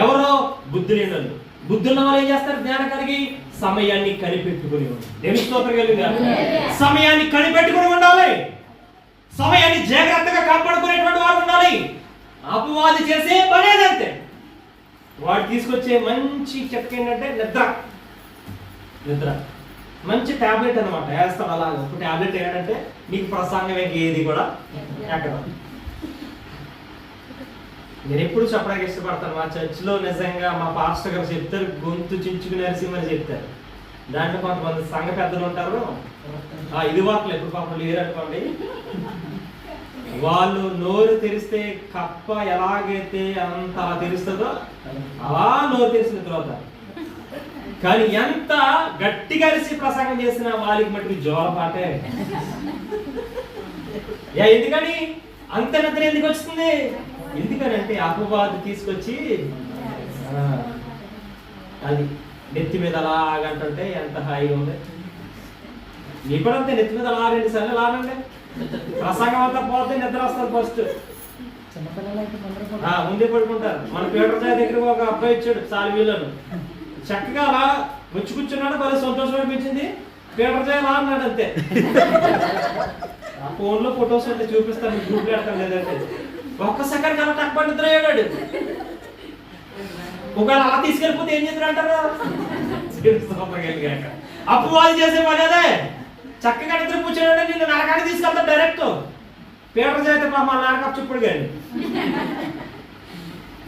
ఎవరో బుద్ధి లేని వాళ్ళు. బుద్ధున్న వాళ్ళు ఏం చేస్తారు? జ్ఞానం కలిగి సమయాన్ని కనిపెట్టుకుని సమయాన్ని కనిపెట్టుకుని ఉండాలి. సమయాన్ని జాగ్రత్తగా కాపాడుకునేటువంటి వారు ఉండాలి. అపవాది చేసే పనేదంతే. వాడు తీసుకొచ్చే మంచి చెక్క ఏంటంటే నిద్ర. మంచి టాబ్లెట్ అనమాట, వేస్తాం అలాగే. ఒక టాబ్లెట్ ఏంటంటే నీకు ప్రసంగం ఏది కూడా ఎక్కడ. నేను ఎప్పుడు చెప్పడానికి ఇష్టపడతాను. మా చర్చిలో నిజంగా మా పాస్టర్ గారు చెప్తారు, గొంతు చించుకుని అరిసిమని చెప్తారు. దాంట్లో కొంతమంది సంఘ పెద్దలు ఉంటారు, ఇది వార్తలు ఎప్పుడు పాపం లేరనుకోండి, వాళ్ళు నోరు తెరిస్తే కప్ప ఎలాగైతే అంత అలా తెరుస్తుందో అలా నోరు తెరిసిన తర్వాత, కానీ ఎంత గట్టిగా అరిసి ప్రసంగం చేసిన వాళ్ళకి మటుకు జోలపాటే. ఎందుకని అంత నిద్ర ఎందుకు వస్తుంది? ఎందుకనంటే అపవాది తీసుకొచ్చి అది నెత్తి మీద అలాగంటే ఎంత హాయిగా ఉంది. నీ కూడా అంతే, నెత్తి మీద అలా 2 సార్లు లాగండి, ప్రసంగం అంతా పోతే నిద్ర వస్తుంది. ఫస్ట్ ముందే పడుకుంటారు. మన పీటర్ దగ్గర ఒక అబ్బాయి ఇచ్చాడు సాల్వీలను, చక్కగా అలా వచ్చి కూర్చున్నాడు. భలే సంతోషం అనిపించింది. పీటర్ చేయాలా అన్నాడు అంతే. ఆ ఫోన్లో ఫొటోస్ అంటే చూపిస్తాను, గ్రూప్ పెడతాను. లేదంటే ఒక్క సెకండ్ కన్నా తక్కువ నిద్ర అయ్యాడు. ఒకవేళ అలా తీసుకెళ్ళిపోతే ఏం చేద్దరు అంటారు? అపవాది చేసే పని అదే. చక్కగా నిద్ర కూర్చోండి, నిన్ను నరకానికి తీసుకెళ్తాను డైరెక్ట్. పీటర్ చేస్తే మా నరకం చెప్పుడు కానీ.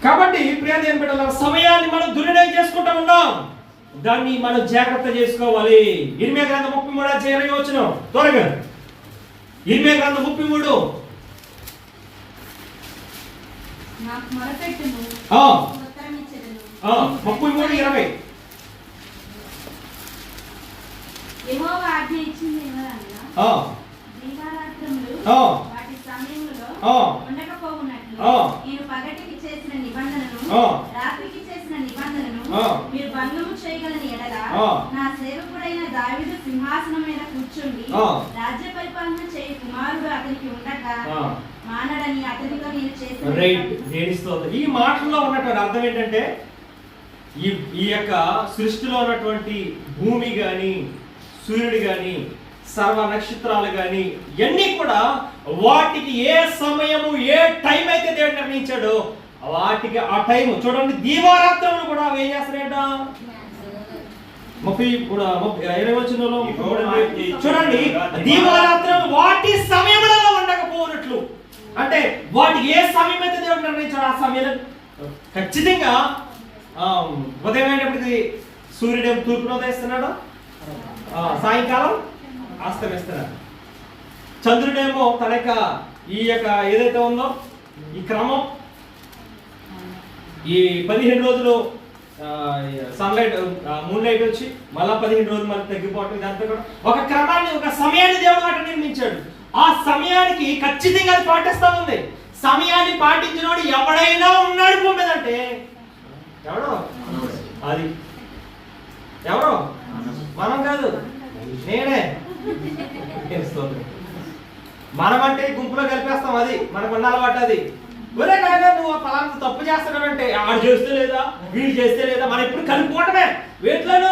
కాబట్టి ప్రియదేవుని బిడ్డలారా, సమయాన్ని మనం దుర్వినియోగం చేసుకుంటూ ఉన్నాం. దాన్ని మనం జాగ్రత్త చేసుకోవాలి. ఇర్మియా గ్రంథం 33 వచనం త్వరగా. ఇర్మియా గ్రంథం 33 33:20. యెహోవా ఆజ్ఞ ఇచ్చింది ఎవరనగా, దీవారాత్రములు వాటి సమయములో ఉండకపోవునట్లు నేను పగటికి చేసిన నిబంధనను రాత్రికి చేసిన నిబంధనను మీరు భంగము చేయగలని ఎడల నా సేవకుడైన దావీదు సింహాసనం మీద కూర్చుండి రాజ్య పరిపాలన చేయి కుమారుడు అతనికి ఉండగా మానడని అతనితో నేను చేసిన. ఈ మాటల్లో ఉన్నటువంటి అర్థం ఏంటంటే, ఈ యొక్క సృష్టిలో ఉన్నటువంటి భూమి గాని, సూర్యుడు గాని, సర్వ నక్షత్రాలు గాని ఇవన్నీ కూడా వాటికి ఏ సమయము, ఏ టైం అయితే దేవుడు నిర్ణయించాడో వాటికి ఆ టైం చూడండి. దీవారాత్రములు కూడా అవి ఏం చేస్తారంట? చూడండి, దీవారాత్రం వాటి సమయములలో ఉండకపోనట్లు, అంటే వాటి ఏ సమయం అయితే దేవుడు నిర్ణయించాడు ఆ సమయంలో ఖచ్చితంగా ఉదయం అయినప్పటికీ సూర్యుడు తూర్పును ఉదయిస్తున్నాడు, సాయంకాలం అస్తమిస్తున్నాడు. చంద్రుడేమో తన యొక్క ఈ యొక్క ఏదైతే ఉందో ఈ క్రమం, ఈ 15 రోజులు సన్లైట్ మూన్ లైట్ వచ్చి మళ్ళా 15 రోజులు మళ్ళీ తగ్గిపోవటం, ఇదంతా కూడా ఒక క్రమాన్ని, ఒక సమయాన్ని దేవుడు అక్కడ నిర్మించాడు. ఆ సమయానికి ఖచ్చితంగా అది పాటిస్తా ఉంది. సమయాన్ని పాటించినోడు ఎవడైనా ఉన్నాడు భూమి మీద అంటే ఎవడో, అది ఎవరో మనం కాదు, నేనే. మనం అంటే గుంపులో కలిపేస్తాం, అది మనకు ఉన్న అలవాటు. అది ఒరే నాయన నువ్వు పలానా తప్పు చేస్తున్నావంటే ఆడు చేస్తే లేదా వీడు చేస్తే లేదా, మనం ఎప్పుడు కలుపుకోవటమే వీటిలోనూ.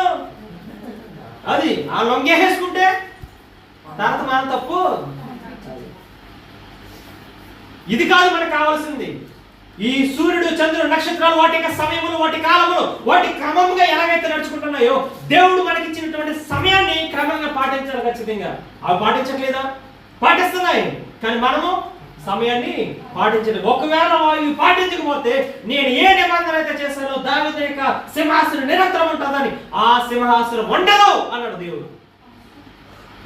అది ఆ లొంగేసుకుంటే తర్వాత మన తప్పు. ఇది కాదు మనకు కావాల్సింది. ఈ సూర్యుడు, చంద్రుడు, నక్షత్రాలు వాటి యొక్క సమయములు, వాటి కాలములు, వాటి క్రమంగా ఎలాగైతే నడుచుకుంటున్నాయో దేవుడు మనకి ఇచ్చినటువంటి సమయాన్ని క్రమంగా పాటించాలి. ఖచ్చితంగా అవి పాటించట్లేదా? పాటిస్తున్నాయి, కానీ మనము సమయాన్ని పాటించలేదు. ఒకవేళ ఇవి పాటించకపోతే నేను ఏ నిబంధన అయితే చేశానో దావీదు యొక్క సింహాసనం నిరంతరం ఉంటుందని, ఆ సింహాసనం ఉండదు అన్నాడు దేవుడు.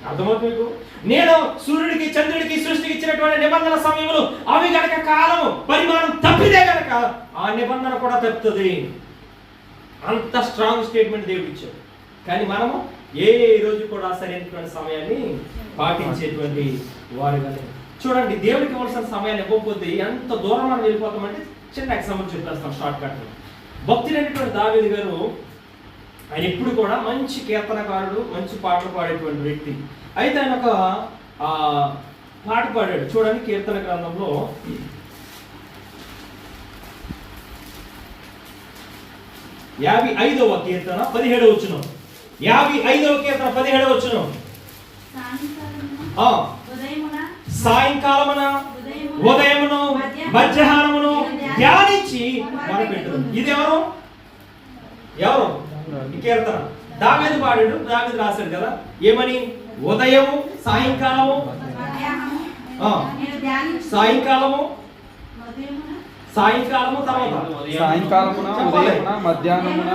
అర్థమవుతుంది మీకు? నేను సూర్యుడికి, చంద్రుడికి, సృష్టికి ఇచ్చినటువంటి నిబంధన సమయములు అవి గనక కాలము పరిమాణం తప్పితే గనక ఆ నిబంధన కూడా తప్పుతుంది. అంత స్ట్రాంగ్ స్టేట్మెంట్ దేవుడు ఇచ్చాడు. కానీ మనము ఏ రోజు కూడా సరైనటువంటి సమయాన్ని పాటించేటువంటి వారిగానే. చూడండి, దేవుడికి ఇవ్వాల్సిన సమయాన్ని ఇవ్వకపోతే ఎంత దూరం మనం వెళ్ళిపోతామంటే చిన్న ఎగ్జాంపుల్ చెప్పేస్తాం షార్ట్ కట్. భక్తుడైనటువంటి దావీదు గారు, ఆయన ఎప్పుడు కూడా మంచి కీర్తనకారుడు, మంచి పాటలు పాడేటువంటి వ్యక్తి. అయితే ఆయన ఒక పాట పాడాడు. చూడండి, కీర్తన గ్రంథంలో 55వ కీర్తన 17వ వచనం. 55వ కీర్తన 17వ వచనం. సాయంకాలమున ఉదయమును మధ్యాహ్నమును ధ్యానించి మొదలుపెట్టు. ఇది ఎవరు ఈ కీర్తన దావీదు పాడాడు, దావీదు రాశాడు కదా. ఏమని? ఉదయము, సాయంకాలము, సాయంకాలము తర్వాత సాయంకాలమున ఉదయమున మధ్యాహ్నమున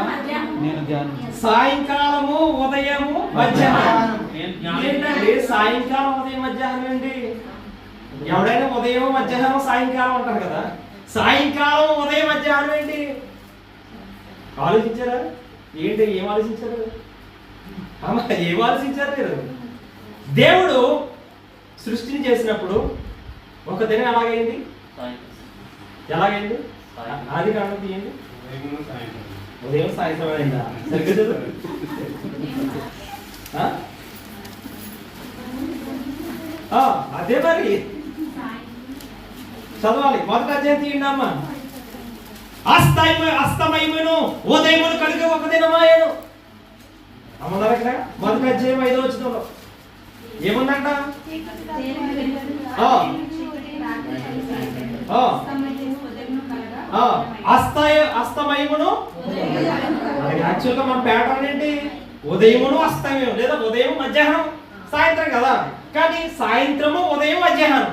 నేను ధ్యానించాను. సాయంకాలము, ఉదయము, మధ్యాహ్నం. ఏంటండి సాయంకాలం, ఉదయం, మధ్యాహ్నం ఏంటి? ఎవడైనా ఉదయం, మధ్యాహ్నం, సాయంకాలం అంటారు కదా. సాయంకాలం, ఉదయం, మధ్యాహ్నం ఏంటి? ఆలోచించారా? ఏంటి, ఏం ఆలోచించారు? ఏం ఆలోచించారు మీరు? దేవుడు సృష్టిని చేసినప్పుడు ఒక దినం ఎలాగైంది? ఆది కాండం తీయండి. ఉదయం సాయంత్రం అయిందా? సరిగ్గా అదే మరి చదవాలి. మొదటి అధ్యాయం తీయండి అమ్మా. అస్తమయమును ఉదయమును కలిగి ఒక దినమాయను అమ్మన్నారు ఇక్కడ. మొదటి అధ్యాయం 5వ వచనంలో ఏముందంట? అస్తమయమును. యాక్చువల్గా మన ప్యాటర్న్ ఏంటి? ఉదయమును అస్తమయం, లేదా ఉదయం మధ్యాహ్నం సాయంత్రం కదా. కానీ సాయంత్రము, ఉదయం, మధ్యాహ్నం.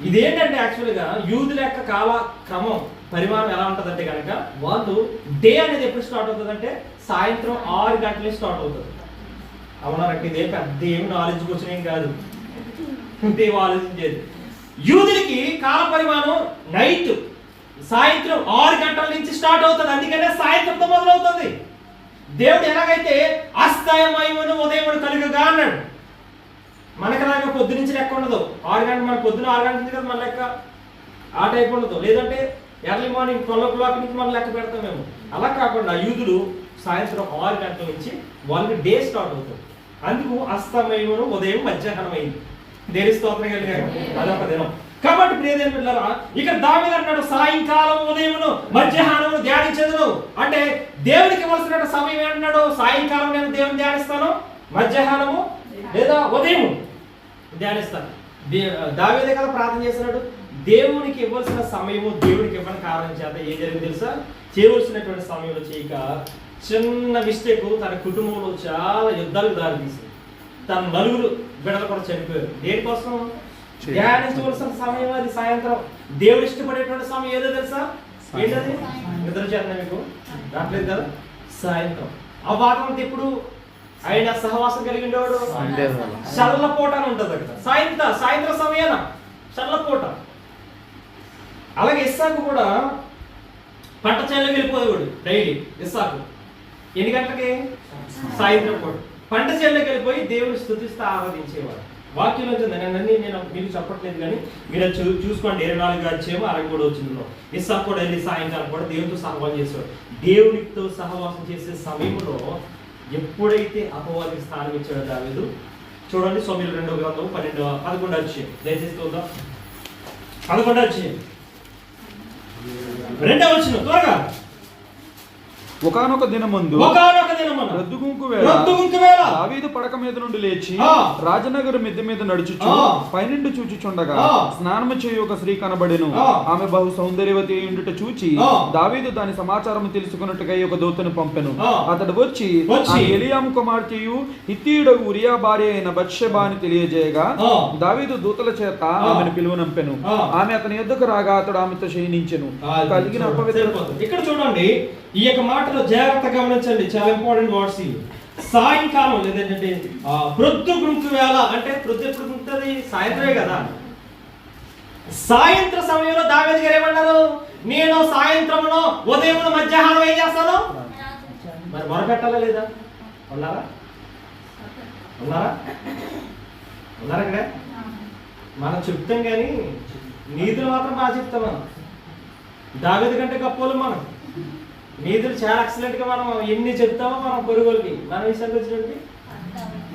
ఇదేంటంటే యాక్చువల్గా యూదుల యొక్క కాల క్రమం పరిమాణం ఎలా ఉంటుందంటే కనుక, వాళ్ళు డే అనేది ఎప్పుడు స్టార్ట్ అవుతుంది అంటే సాయంత్రం 6 గంటలే స్టార్ట్ అవుతుంది. అవునారంటే ఇదే పెద్ద ఏమి నాలెడ్జ్ క్వశ్చన్ ఏం కాదు, ఇంకేం ఆలోచించేది. యూదులకి కాల పరిమాణం నైట్ సాయంత్రం 6 గంటల నుంచి స్టార్ట్ అవుతుంది. అందుకనే సాయంత్రంతో మొదలవుతుంది. దేవుడు ఎలాగైతే అస్తమయమును ఉదయమును కలుగగా అన్నాడు, మనకలాగా పొద్దు నుంచి లెక్క ఉండదు. 6 గంటలు, మన పొద్దున 6 గంటల నుంచి కదా మన లెక్క, ఆ టైప్ ఉండదు. లేదంటే ఎర్లీ మార్నింగ్ 12 o'clock నుంచి మనం లెక్క పెడతాం మేము. అలా కాకుండా యూదులు సాయంత్రం 6 గంటల నుంచి వాళ్ళకి డే స్టార్ట్ అవుతుంది. అందుకు అస్తమయమును ఉదయం మధ్యాహ్నం అయింది. దేని స్తోత్రం కలిగారు, అదొక దినం. కాబట్టి ప్రియదేవుని బిడ్డలారా, ఇక్కడ దావీదు అన్నాడు సాయంకాలం, ఉదయమును, మధ్యాహ్నమును ధ్యానించదును. అంటే దేవుడికి ఇవ్వాల్సిన సమయం ఏంటన్నాడు? సాయంకాలం నేను దేవుని ధ్యానిస్తాను, మధ్యాహ్నము లేదా ఉదయము ధ్యానిస్తాను. దావీదే కదా ప్రార్థన చేస్తున్నాడు. దేవునికి ఇవ్వాల్సిన సమయము దేవుడికి ఇవ్వని కారణం చేత ఏం జరిగింది తెలుసా? చేయవలసినటువంటి సమయంలో చేయక చిన్న మిస్టేక్ తన కుటుంబంలో చాలా యుద్ధాలకు దారితీసింది. తన నలుగురు బిడ్డలు కూడా చనిపోయారు. దేనికోసం? ధ్యానించవలసిన సమయం అది సాయంత్రం. దేవుడు ఇష్టపడేటువంటి సమయం ఏదో తెలుసా? ఏంటది? నిద్ర చేద్దాం మీకు రావట్లేదు కదా? సాయంత్రం. ఆ భాగం అంతా ఎప్పుడు ఆయన సహవాసం కలిగి ఉండేవాడు చల్లపూట అని ఉంటుంది అక్కడ. సాయంత్రం సమయాన చల్లపూట. అలాగే ఇస్సాకు కూడా పంట చేనులోకి వెళ్ళిపోయేవాడు డైలీ. ఇస్సాకు ఎన్ని గంటలకి? సాయంత్రం పూట పంట చేనులోకి వెళ్ళిపోయి దేవుని స్తుతిస్తూ ఆరాధించేవాడు. వాక్యం వచ్చింది. నేను మీకు చెప్పట్లేదు కానీ మీరు చూసుకోండి. 24 అధ్యాయం 63 వచనంలో ఇస్సాకు కూడా వెళ్ళి సాయంకాలం కూడా దేవునితో సహవాసం చేసేవాడు. దేవునితో సహవాసం చేసే సమయంలో ఎప్పుడైతే అపవాదికి స్థానం ఇచ్చాడో దావీదు, చూడండి సమూయేలు 2వ గ్రంథం 11వ అధ్యాయం. దయచేసి చూద్దాం. 11వ అధ్యాయం 2వ వచనం త్వరగా. ఒకానొక దినమందు రొద్దుగుంకు వేళ దావీదు పడక మీద నుండి లేచి రాజనగరు మిద్దె మీద నడుచుచు పైనుండి చూచుచుండగా స్నానము చేయు ఒక స్త్రీ కనబడెను. ఆమె బహు సౌందర్యవతి అయ్యుండుట చూచి దావీదు దాని సమాచారం తెలుసుకున్నట్టుగా ఒక దూతను పంపెను. అతడు వచ్చి ఎలియాము కుమార్తెయు హిత్తీయుడగు ఉరియా భార్య అయిన బత్షెబా అని తెలియజేయగా దావీదు దూతల చేత ఆమెను పిలువనంపెను. ఆమె అతని యొద్దకు రాగా అతడు ఆమెతో శయనించెను. కలిగిన అపవిత్రత. ఇక్కడ చూడండి, ఈ యొక్క మాటలో జాగ్రత్తగా గమనించండి. చాలా ఇంపార్టెంట్ వర్డ్స్ ఇవి. సాయంకాలం లేదంటే ప్రొద్దు గుంకు వేళ అంటే ప్రొద్దు ఎప్పుడు గుంటుంది? సాయంత్రమే కదా. సాయంత్ర సమయంలో దావీదు గారు ఏమన్నారు? నేను సాయంత్రంలో ఉదయం మధ్యాహ్నం ఏం చేస్తాను? మరి మొరపెట్టాలా లేదా? ఉన్నారా ఇక్కడ? మనం చెప్తాం కానీ నీతులు మాత్రం బాగా చెప్తాం. మనం దావీదు కంటే గొప్పలు. మనం నీతులు చాలా ఎక్సలెంట్ గా మనం ఎన్ని చెప్తామో మనం పొరుగులకి మన విషయానికి వచ్చినట్టు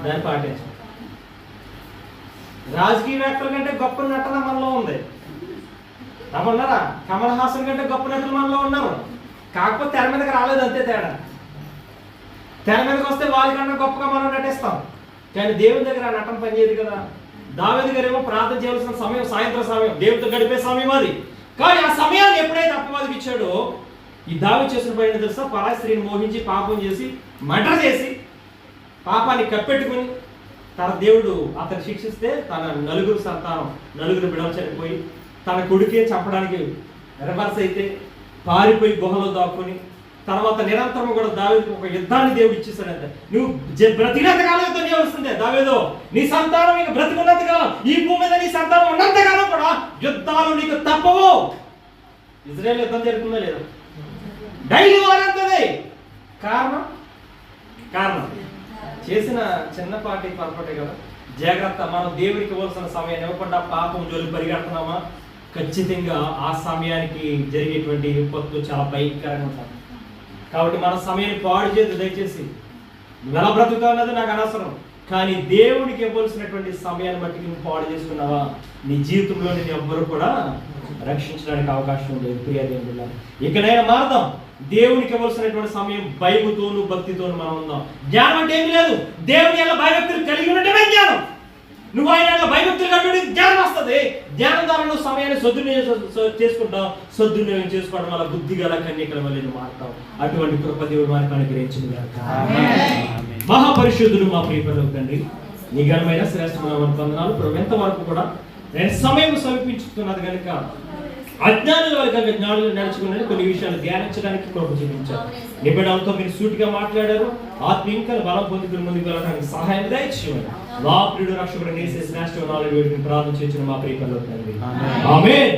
దాన్ని పాటించాం. రాజకీయవేత్తల కంటే గొప్ప నటన మనలో ఉంది. ఉన్నారా? కమల్ హాసన్ కంటే గొప్ప నటులు మనలో ఉన్నారు. కాకపోతే తెర మీదకి రాలేదు, అంతే తేడా. తెర మీదకి వస్తే వాళ్ళకన్నా గొప్పగా మనం నటిస్తాం, కానీ దేవుని దగ్గర ఆ నటన పనిచేయదు కదా. దావీదు గారేమో ప్రార్థన చేయవలసిన సమయం సాయంత్రం సమయం, దేవుడితో గడిపే సమయం అది. కానీ ఆ సమయాన్ని ఎప్పుడైతే అపవాదికి ఇచ్చాడో, ఈ దావీదు చేసిన పైన తెలుసా? పరాయి స్త్రీని మోహించి పాపం చేసి మర్డర్ చేసి పాపాన్ని కప్పెట్టుకుని తన దేవుడు అతను శిక్షిస్తే తన నలుగురు బిడ్డలు చనిపోయి తన కొడుకే చంపడానికి రివర్స్ అయితే పారిపోయి గుహలో దాక్కుని తర్వాత నిరంతరం కూడా దావీదుకు ఒక యుద్ధాన్ని దేవుడు ఇచ్చేసాడంటే, నువ్వు బ్రతికినంత కాలం యుద్ధం చేయవలసిందే దావీదు. నీ సంతానం ఇక బ్రతికున్నంత కాలం, ఈ భూమి మీద నీ సంతానం ఉన్నంత కాలం కూడా యుద్ధాలు నీకు తప్పవు. ఇజ్రాయెల్ యుద్ధం జరుగుతుందా లేదా? డైలీ వారంతదే. కారణం చేసిన చిన్నపాటి పొరపాటే కదా. జాగ్రత్త. మనం దేవుడికి ఇవ్వాల్సిన సమయాన్ని ఇవ్వకుండా పాపం జోలికి పరిగెడుతున్నామా, ఖచ్చితంగా ఆ సమయానికి జరిగేటువంటి విపత్తు చాలా భయంకరంగా ఉంటుంది. కాబట్టి మన సమయాన్ని పాడు చేసి దయచేసి నువ్వు ఎలా బ్రతుకుతావు అన్నది నాకు అనవసరం, కానీ దేవుడికి ఇవ్వాల్సినటువంటి సమయాన్ని బట్టి నువ్వు పాడు చేసుకున్నావా, నీ జీవితంలో నేను ఎవ్వరు కూడా రక్షించడానికి అవకాశం లేదు. ప్రియదేవుడు, ఇకనైనా మారదాం. దేవునికి ఇవ్వాల్సినటువంటి సమయం భయముతోను భక్తితోను మనం ఉందాం. జ్ఞానం అంటే ఏమి లేదు, దేవుని ఎలా భయభక్తులు కలిగి ఉండటమే జ్ఞానం. నువ్వు ఆయన భయభక్తులు కలిగి జ్ఞానం వస్తుంది. జ్ఞానం ద్వారా నువ్వు సమయాన్ని సద్వినియోగం సద్వినియోగం చేసుకోవడం వల్ల బుద్ధి గల కన్యకల వల్ల నువ్వు మారుతావు. అటువంటి కృప దేవుడు మనకు అనుగ్రహించింది. మహాపరిశుద్ధుడు మా ప్రియపరలోక తండ్రి, నీ ఘనమైన శ్రేష్టమైన వందనాలు ప్రభు. ఎంతవరకు కూడా నేను సమయం సమీపించుతున్నది కనుక అజ్ఞానుల వల్ల జ్ఞానులు నడుచుకుని కొన్ని విషయాలు ధ్యానించడానికి కృప చూపించారు. నిబిడాలతో మీరు సూటిగా మాట్లాడారు. ఆత్మీయంగా బలం పొందుకుని ముందుకు వెళ్ళడానికి సహాయం దయచేయండి. మా ప్రియుడు రక్షకుడు యేసు శ్రేష్ఠ నాలుగు ప్రార్థన చేసిన మా ప్రియపరలోక తండ్రి. ఆమేన్.